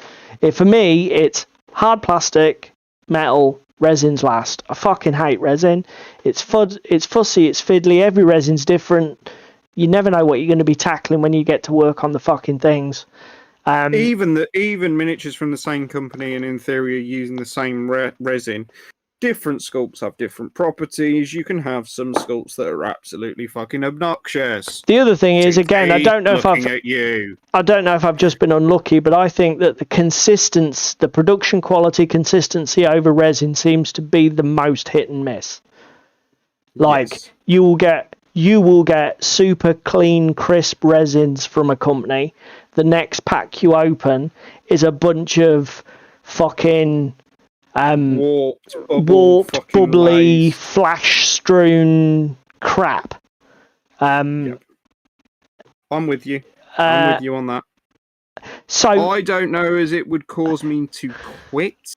For me, it's hard plastic, metal, resin's last. I fucking hate resin. It's fussy, it's fiddly. Every resin's different. You never know what you're going to be tackling when you get to work on the fucking things. Even miniatures from the same company and in theory are using the same resin. Different sculpts have different properties. You can have some sculpts that are absolutely fucking obnoxious. The other thing is, again, I don't know if I've just been unlucky, but I think that the production quality consistency over resin seems to be the most hit and miss. Like, yes. you will get super clean, crisp resins from a company. The next pack you open is a bunch of fucking warped, bubbly, flash-strewn crap. Yep. I'm with you. I'm with you on that. So I don't know as it would cause me to quit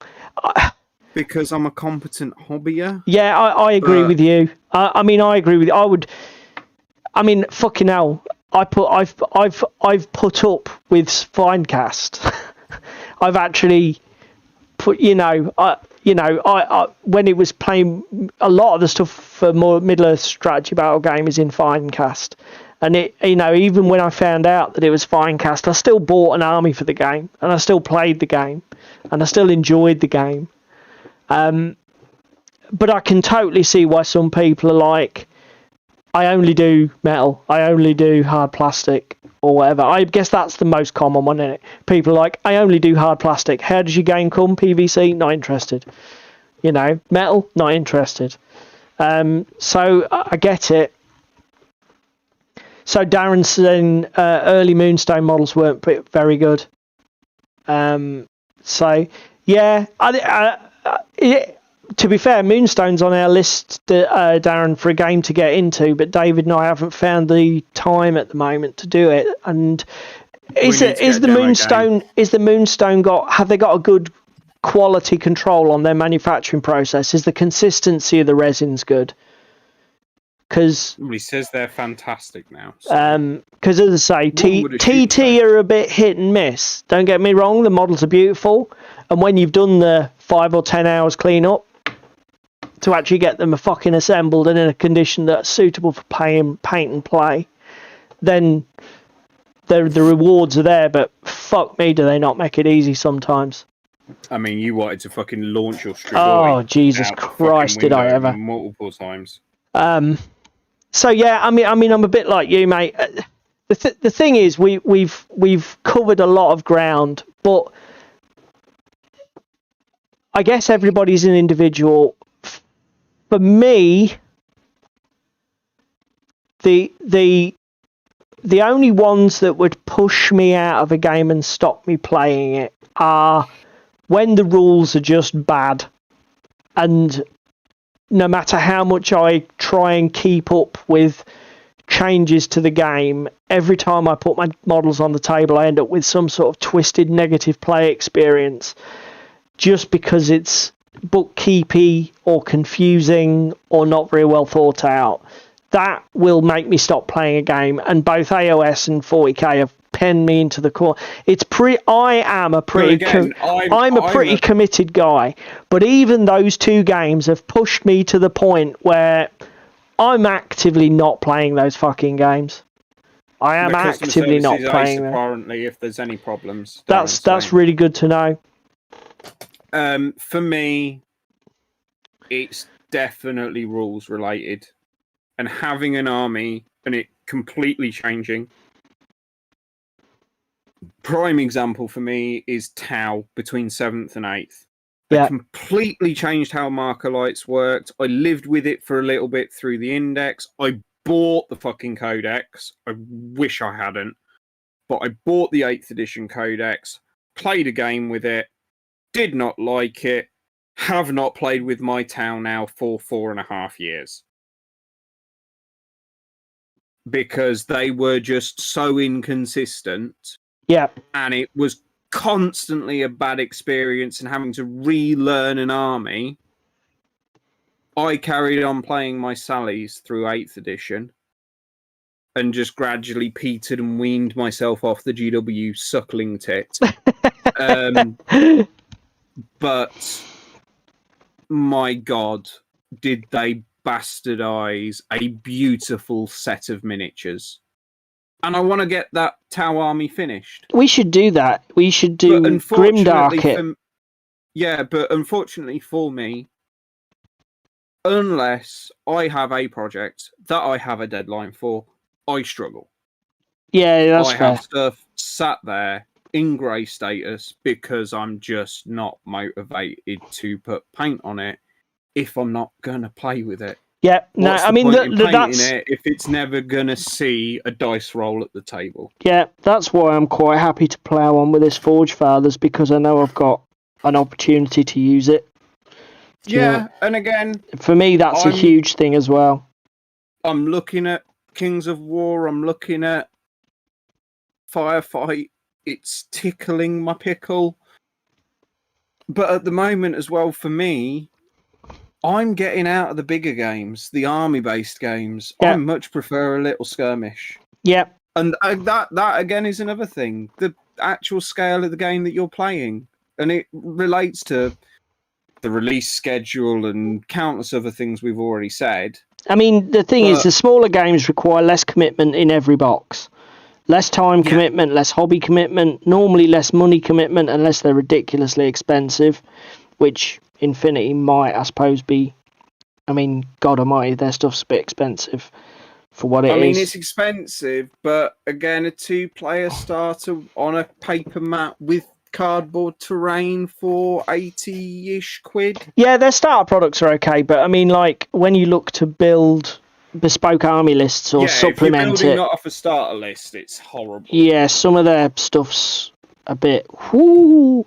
because I'm a competent hobbyer. Yeah, I agree with you. I mean, I agree with you. I mean, fucking hell. I've put up with Finecast. I've actually put, I when it was playing, a lot of the stuff for more Middle-earth strategy battle game is in Finecast, and it, even when I found out that it was Finecast, I still bought an army for the game, and I still played the game, and I still enjoyed the game. But I can totally see why some people are like, I only do metal, I only do hard plastic, or whatever. I guess that's the most common one, isn't it? People are like, I only do hard plastic. How does your game come? PVC? Not interested. Metal? Not interested. So I get it. So Darren's saying early Moonstone models weren't very good. So, yeah, to be fair, Moonstone's on our list, Darren, for a game to get into, but David and I haven't found the time at the moment to do it. And have they got a good quality control on their manufacturing process? Is the consistency of the resins good? Because he says they're fantastic now. Because as I say, TT are a bit hit and miss. Don't get me wrong, the models are beautiful, and when you've done the 5 or 10 hours clean up to actually get them fucking assembled and in a condition that's suitable for paint and play, then the rewards are there. But fuck me, do they not make it easy sometimes? I mean, you wanted to fucking launch your stream. Oh Jesus Christ, did I ever? Multiple times. So yeah, I mean, I'm a bit like you, mate. The thing is, we've covered a lot of ground, but I guess everybody's an individual. For me, the only ones that would push me out of a game and stop me playing it are when the rules are just bad, and no matter how much I try and keep up with changes to the game, every time I put my models on the table, I end up with some sort of twisted negative play experience, just because it's bookkeepy or confusing or not very well thought out. That will make me stop playing a game, and both AOS and 40k have penned me into the corner. I'm a pretty committed guy, but even those two games have pushed me to the point where I'm actively not playing those fucking games. I am actively not playing them. Apparently, if there's any problems, that's really good to know. For me, it's definitely rules related, and having an army and it completely changing. Prime example for me is Tau between 7th and 8th. They completely changed how marker lights worked. I lived with it for a little bit through the index. I bought the fucking codex. I wish I hadn't. But I bought the 8th edition codex, played a game with it, did not like it, have not played with my Tau now for 4.5 years. Because they were just so inconsistent. Yeah. And it was constantly a bad experience and having to relearn an army. I carried on playing my Sallies through 8th edition and just gradually petered and weaned myself off the GW suckling tit. But my God, did they bastardize a beautiful set of miniatures. And I want to get that Tau army finished. We should do that. We should do Grimdark it. Yeah, but unfortunately for me, unless I have a project that I have a deadline for, I struggle. Yeah, that's fair. I have stuff sat there in grey status because I'm just not motivated to put paint on it if I'm not going to play with it. Yeah, no, I mean, that's it if it's never going to see a dice roll at the table. Yeah, that's why I'm quite happy to plough on with this Forge Fathers, because I know I've got an opportunity to use it. Yeah, and again, for me, that's a huge thing as well. I'm looking at Kings of War, I'm looking at Firefight, it's tickling my pickle. But at the moment as well, for me, I'm getting out of the bigger games, the army-based games. Yeah. I much prefer a little skirmish. Yeah. And that again is another thing. The actual scale of the game that you're playing. And it relates to the release schedule and countless other things we've already said. I mean, the thing is, the smaller games require less commitment in every box. Less time commitment, less hobby commitment, normally less money commitment unless they're ridiculously expensive, which Infinity might, I suppose, be. I mean, God almighty, their stuff's a bit expensive for what it is. I mean, it's expensive, but again, a 2-player starter on a paper map with cardboard terrain for 80-ish quid. Yeah, their starter products are okay, but I mean, like, when you look to build bespoke army lists or supplement if you're building not off a starter list, it's horrible. Yeah, some of their stuff's a bit whoo.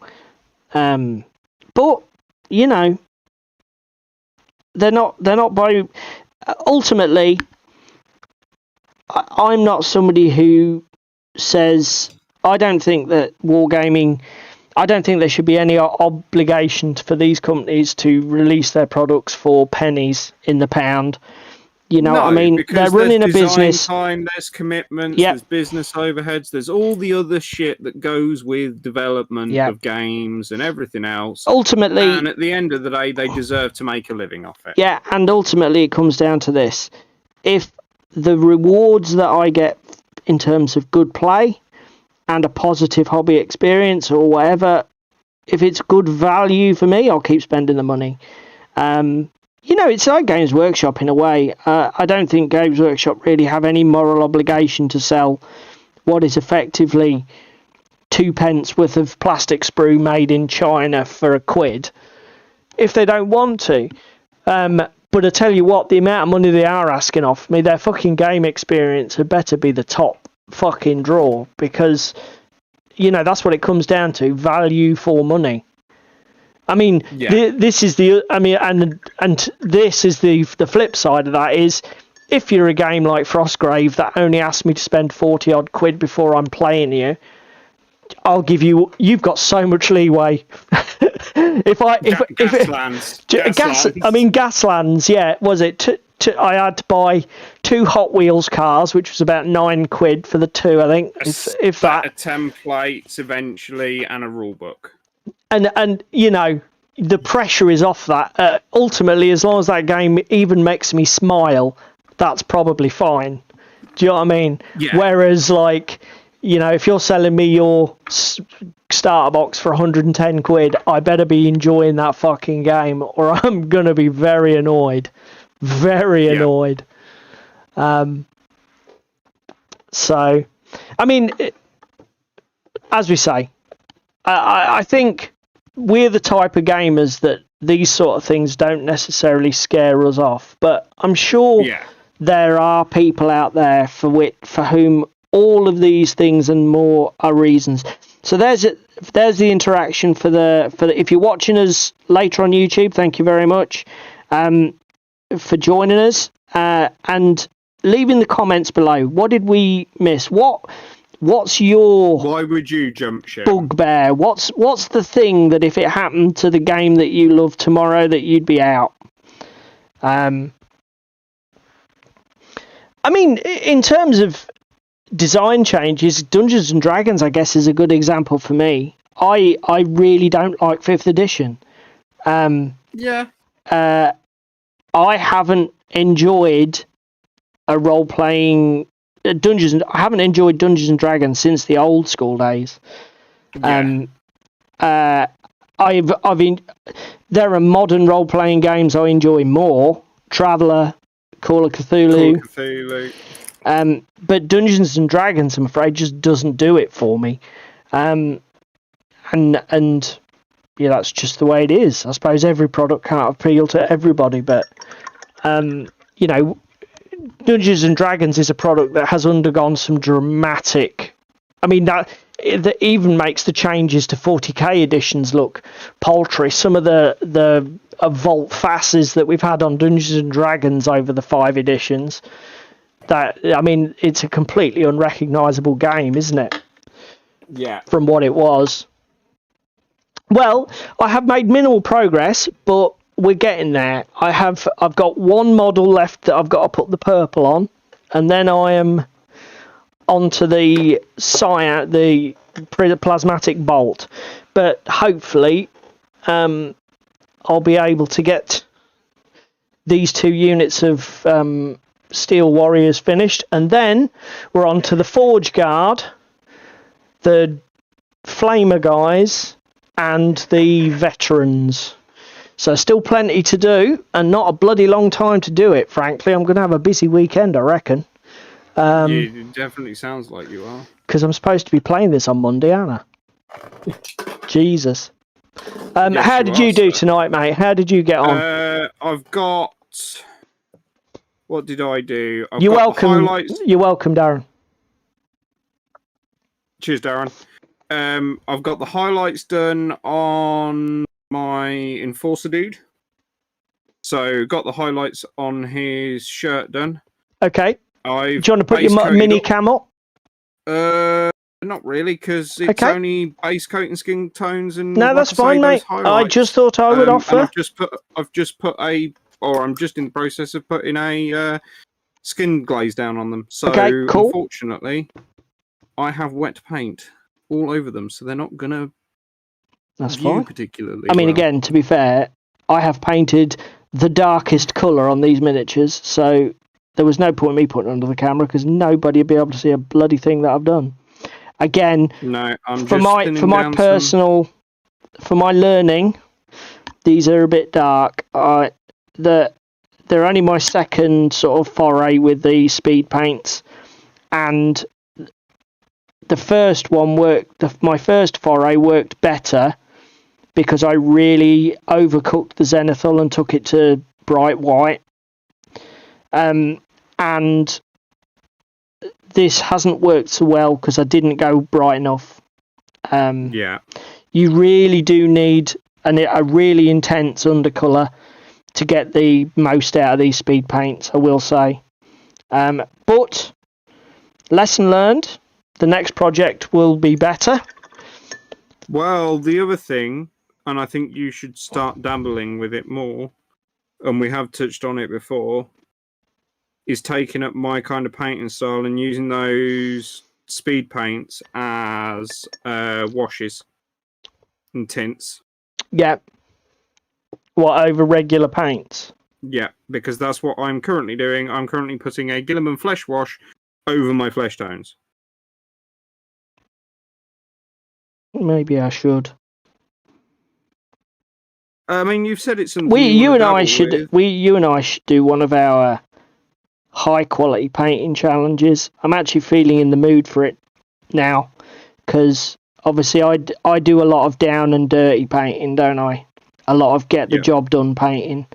But you know, they're not by. Ultimately, I'm not somebody who says I don't think that wargaming. I don't think there should be any obligation for these companies to release their products for pennies in the pound. You know what I mean? They're running a business. Time, there's commitments, there's business overheads, there's all the other shit that goes with development of games and everything else. Ultimately, and at the end of the day, they deserve to make a living off it. Yeah, and ultimately it comes down to this. If the rewards that I get in terms of good play and a positive hobby experience or whatever, if it's good value for me, I'll keep spending the money. You know, it's like Games Workshop in a way. I don't think Games Workshop really have any moral obligation to sell what is effectively 2p worth of plastic sprue made in China for £1 if they don't want to. But I tell you what, the amount of money they are asking off me, their fucking game experience had better be the top fucking draw, because, you know, that's what it comes down to, value for money. I mean, this is the, I mean, and this is the flip side of that is, if you're a game like Frostgrave that only asks me to spend 40 odd quid before I'm playing you, I'll give you, you've got so much leeway. Gaslands, yeah, was it? I had to buy 2 Hot Wheels cars, which was about 9 quid for the 2, I think. If that. A templates eventually and a rule book. And you know, the pressure is off that. Ultimately, as long as that game even makes me smile, that's probably fine. Do you know what I mean? Yeah. Whereas, like, you know, if you're selling me your starter box for 110 quid, I better be enjoying that fucking game, or I'm going to be very annoyed. Very annoyed. So, I mean, as we say, I think we're the type of gamers that these sort of things don't necessarily scare us off, but I'm sure there are people out there for whom all of these things and more are reasons. So there's the interaction for the if you're watching us later on YouTube, thank you very much for joining us and leaving the comments below. What did we miss? What's your why would you jump ship bugbear? What's the thing that if it happened to the game that you love tomorrow that you'd be out? I mean, in terms of design changes, Dungeons and Dragons, I guess, is a good example for me. I really don't like 5th edition. I haven't enjoyed a role-playing I haven't enjoyed Dungeons and Dragons since the old school days. There are modern role-playing games I enjoy more. Traveller, Call of Cthulhu. But Dungeons and Dragons, I'm afraid, just doesn't do it for me. And yeah, that's just the way it is. I suppose every product can't appeal to everybody, but you know, Dungeons and Dragons is a product that has undergone some dramatic. I mean, that even makes the changes to 40k editions look paltry. Some of the vault fasces that we've had on Dungeons and Dragons over the 5 editions. I mean, it's a completely unrecognisable game, isn't it? Yeah. From what it was. Well, I have made minimal progress, but we're getting there. I've got one model left that I've got to put the purple on, and then I am onto the plasmatic bolt. But hopefully, I'll be able to get these 2 units of Steel Warriors finished, and then we're on to the Forge Guard, the Flamer guys, and the Veterans. So still plenty to do, and not a bloody long time to do it, frankly. I'm going to have a busy weekend, I reckon. It definitely sounds like you are. Because I'm supposed to be playing this on Monday, aren't I? Jesus. Yes, how did you do tonight, mate? How did you get on? I've got... What did I do? You're welcome, Darren. Cheers, Darren. I've got the highlights done on my Enforcer dude. So, got the highlights on his shirt done. Okay. Do you want to put your mini cam up? Not really, because it's only base coat and skin tones and. No, that's fine, mate. I just thought I would offer. I'm just in the process of putting a skin glaze down on them. So, cool. Unfortunately, I have wet paint all over them, so they're not gonna. That's fine. Particularly. I mean, again, to be fair, I have painted the darkest colour on these miniatures, so there was no point in me putting it under the camera because nobody would be able to see a bloody thing that I've done. Again, no, for my learning, these are a bit dark. They're only my second sort of foray with the speed paints, and the first one worked. My first foray worked better because I really overcooked the Zenithal and took it to bright white. And this hasn't worked so well because I didn't go bright enough. Yeah. You really do need a really intense undercolour to get the most out of these speed paints, I will say. But lesson learned, the next project will be better. Well, the other thing, and I think you should start dabbling with it more, and we have touched on it before, is taking up my kind of painting style and using those speed paints as washes and tints. Yeah. What, over regular paints? Yeah, because that's what I'm currently doing. I'm currently putting a Gilliman flesh wash over my flesh tones. Maybe I should. I mean, you've said it's something You and I should do one of our high quality painting challenges. I'm actually feeling in the mood for it now because obviously I do a lot of down and dirty painting, don't I? A lot of get the job done painting.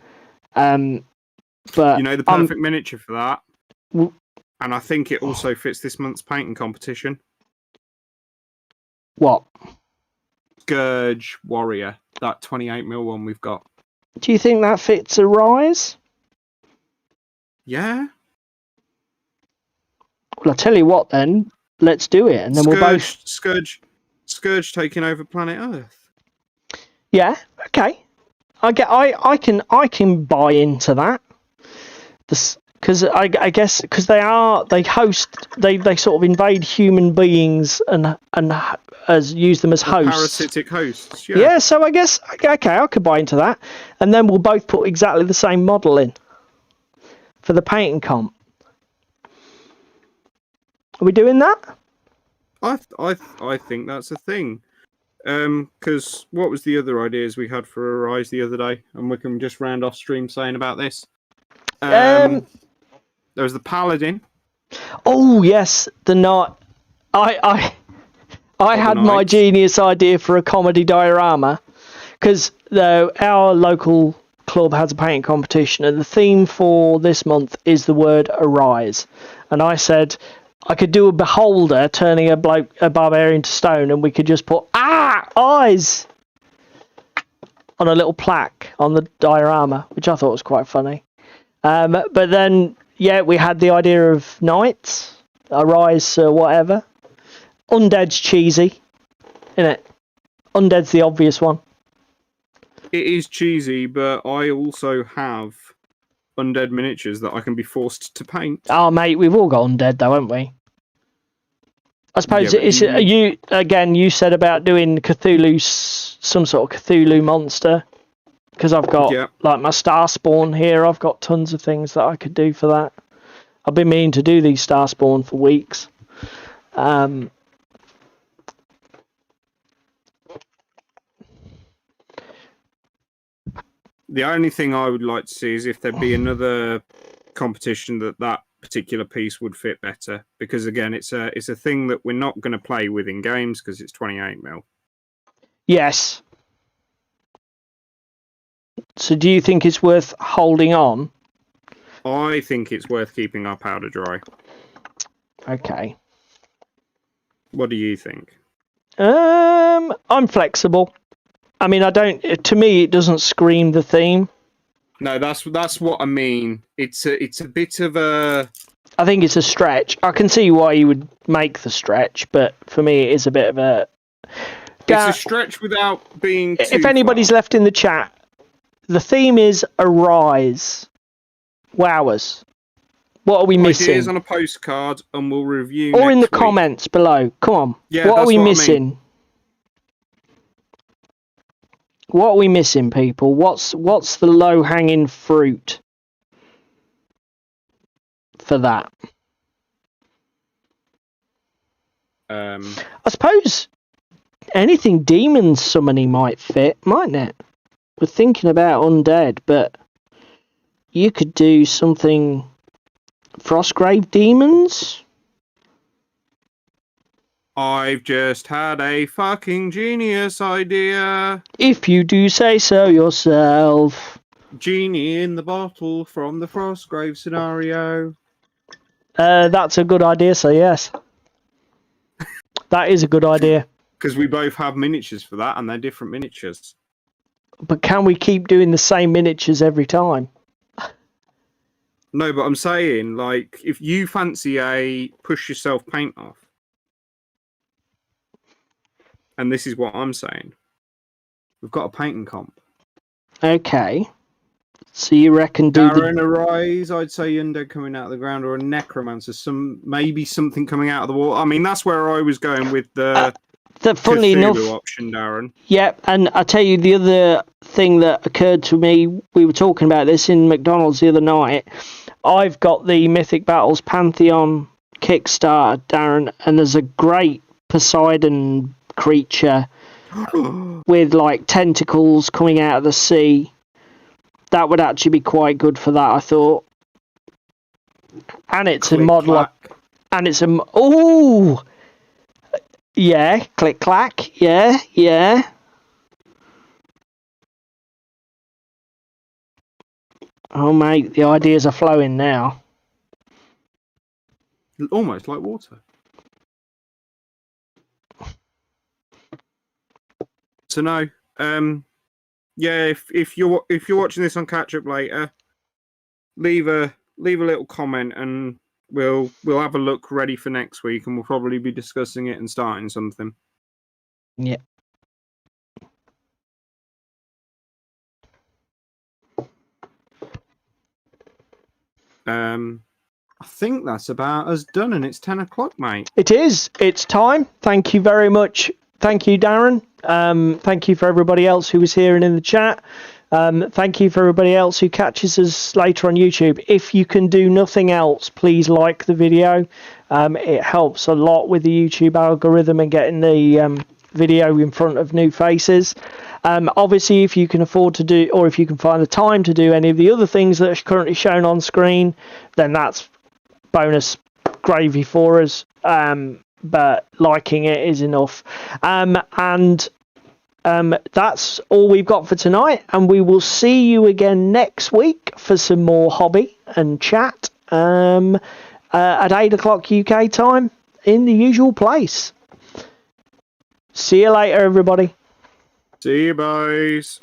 But you know the perfect miniature for that, and I think it also fits this month's painting competition. What? Scourge Warrior, that 28mm one we've got. Do you think that fits a rise? Yeah. Well, I'll tell you what then. Let's do it, and then we'll both Scourge taking over planet Earth. Yeah. Okay. I can buy into that. Because I guess because they sort of invade human beings and use them as hosts. Parasitic hosts. Yeah. Yeah. So I guess okay, I could buy into that, and then we'll both put exactly the same model in for the painting comp. Are we doing that? I think that's a thing. Because what was the other ideas we had for a rise the other day, and we can just round off stream saying about this. There was the Paladin. Oh yes, the night. I had my genius idea for a comedy diorama because our local club has a painting competition, and the theme for this month is the word arise. And I said I could do a beholder turning a barbarian to stone, and we could just put eyes on a little plaque on the diorama, which I thought was quite funny. But then, yeah, we had the idea of knights, arise, whatever. Undead's cheesy, isn't it? Undead's the obvious one. It is cheesy, but I also have undead miniatures that I can be forced to paint. Oh, mate, we've all got undead, though, haven't we? I suppose you said about doing Cthulhu, some sort of Cthulhu monster. Because I've got like my star spawn here. I've got tons of things that I could do for that. I've been meaning to do these star spawn for weeks. The only thing I would like to see is if there'd be another competition that particular piece would fit better. Because again, it's a thing that we're not going to play with in games because it's 28mm. Yes. So do you think it's worth holding on? I think it's worth keeping our powder dry. Okay. What do you think? I'm flexible. I mean, to me, it doesn't scream the theme. No, that's what I mean. It's a bit of a... I think it's a stretch. I can see why you would make the stretch, but for me, it is a bit of a... It's a stretch without being too If anybody's far. left in the chat, the theme is arise. Wowers. What are we missing? Ideas on a postcard, and we'll review. Or in the week. comments below. Come on. Yeah, what are we what missing? I mean. What are we missing, people? What's the low hanging fruit for that? I suppose anything demon summoning might fit, mightn't it? We're thinking about undead, but you could do something Frostgrave demons. I've just had a fucking genius idea. If you do say so yourself. Genie in the bottle from the Frostgrave scenario. That's a good idea, so yes. That is a good idea. Because we both have miniatures for that, and they're different miniatures. But can we keep doing the same miniatures every time? No, but I'm saying, like, if you fancy a push yourself paint off, and this is what I'm saying, we've got a painting comp. Okay. So you reckon Darren, Arise, I'd say Undead coming out of the ground, or a Necromancer, maybe something coming out of the wall. I mean, that's where I was going with the funny Cthulhu enough option, Darren. Yep, and I tell you the other thing that occurred to me, we were talking about this in McDonald's the other night. I've got the Mythic Battles Pantheon Kickstarter, Darren, and there's a great Poseidon creature with like tentacles coming out of the sea. That would actually be quite good for that, I thought. And it's a model, and it's a yeah, click clack, yeah. Oh mate, the ideas are flowing now. Almost like water. So no, yeah. If you're watching this on catch up later, leave a little comment, and we'll have a look ready for next week, and we'll probably be discussing it and starting something. Yeah. I think that's about us done, and it's 10 o'clock, mate. It is. It's time. Thank you very much. Thank you, Darren. Thank you for everybody else who was here and in the chat. Thank you for everybody else who catches us later on YouTube. If you can do nothing else, please like the video. It helps a lot with the YouTube algorithm and getting the video in front of new faces. Obviously, if you can afford to do, or if you can find the time to do any of the other things that are currently shown on screen, then that's bonus gravy for us. But liking it is enough. And that's all we've got for tonight, and we will see you again next week for some more hobby and chat at 8 o'clock UK time in the usual place. See you later, everybody. See you, boys.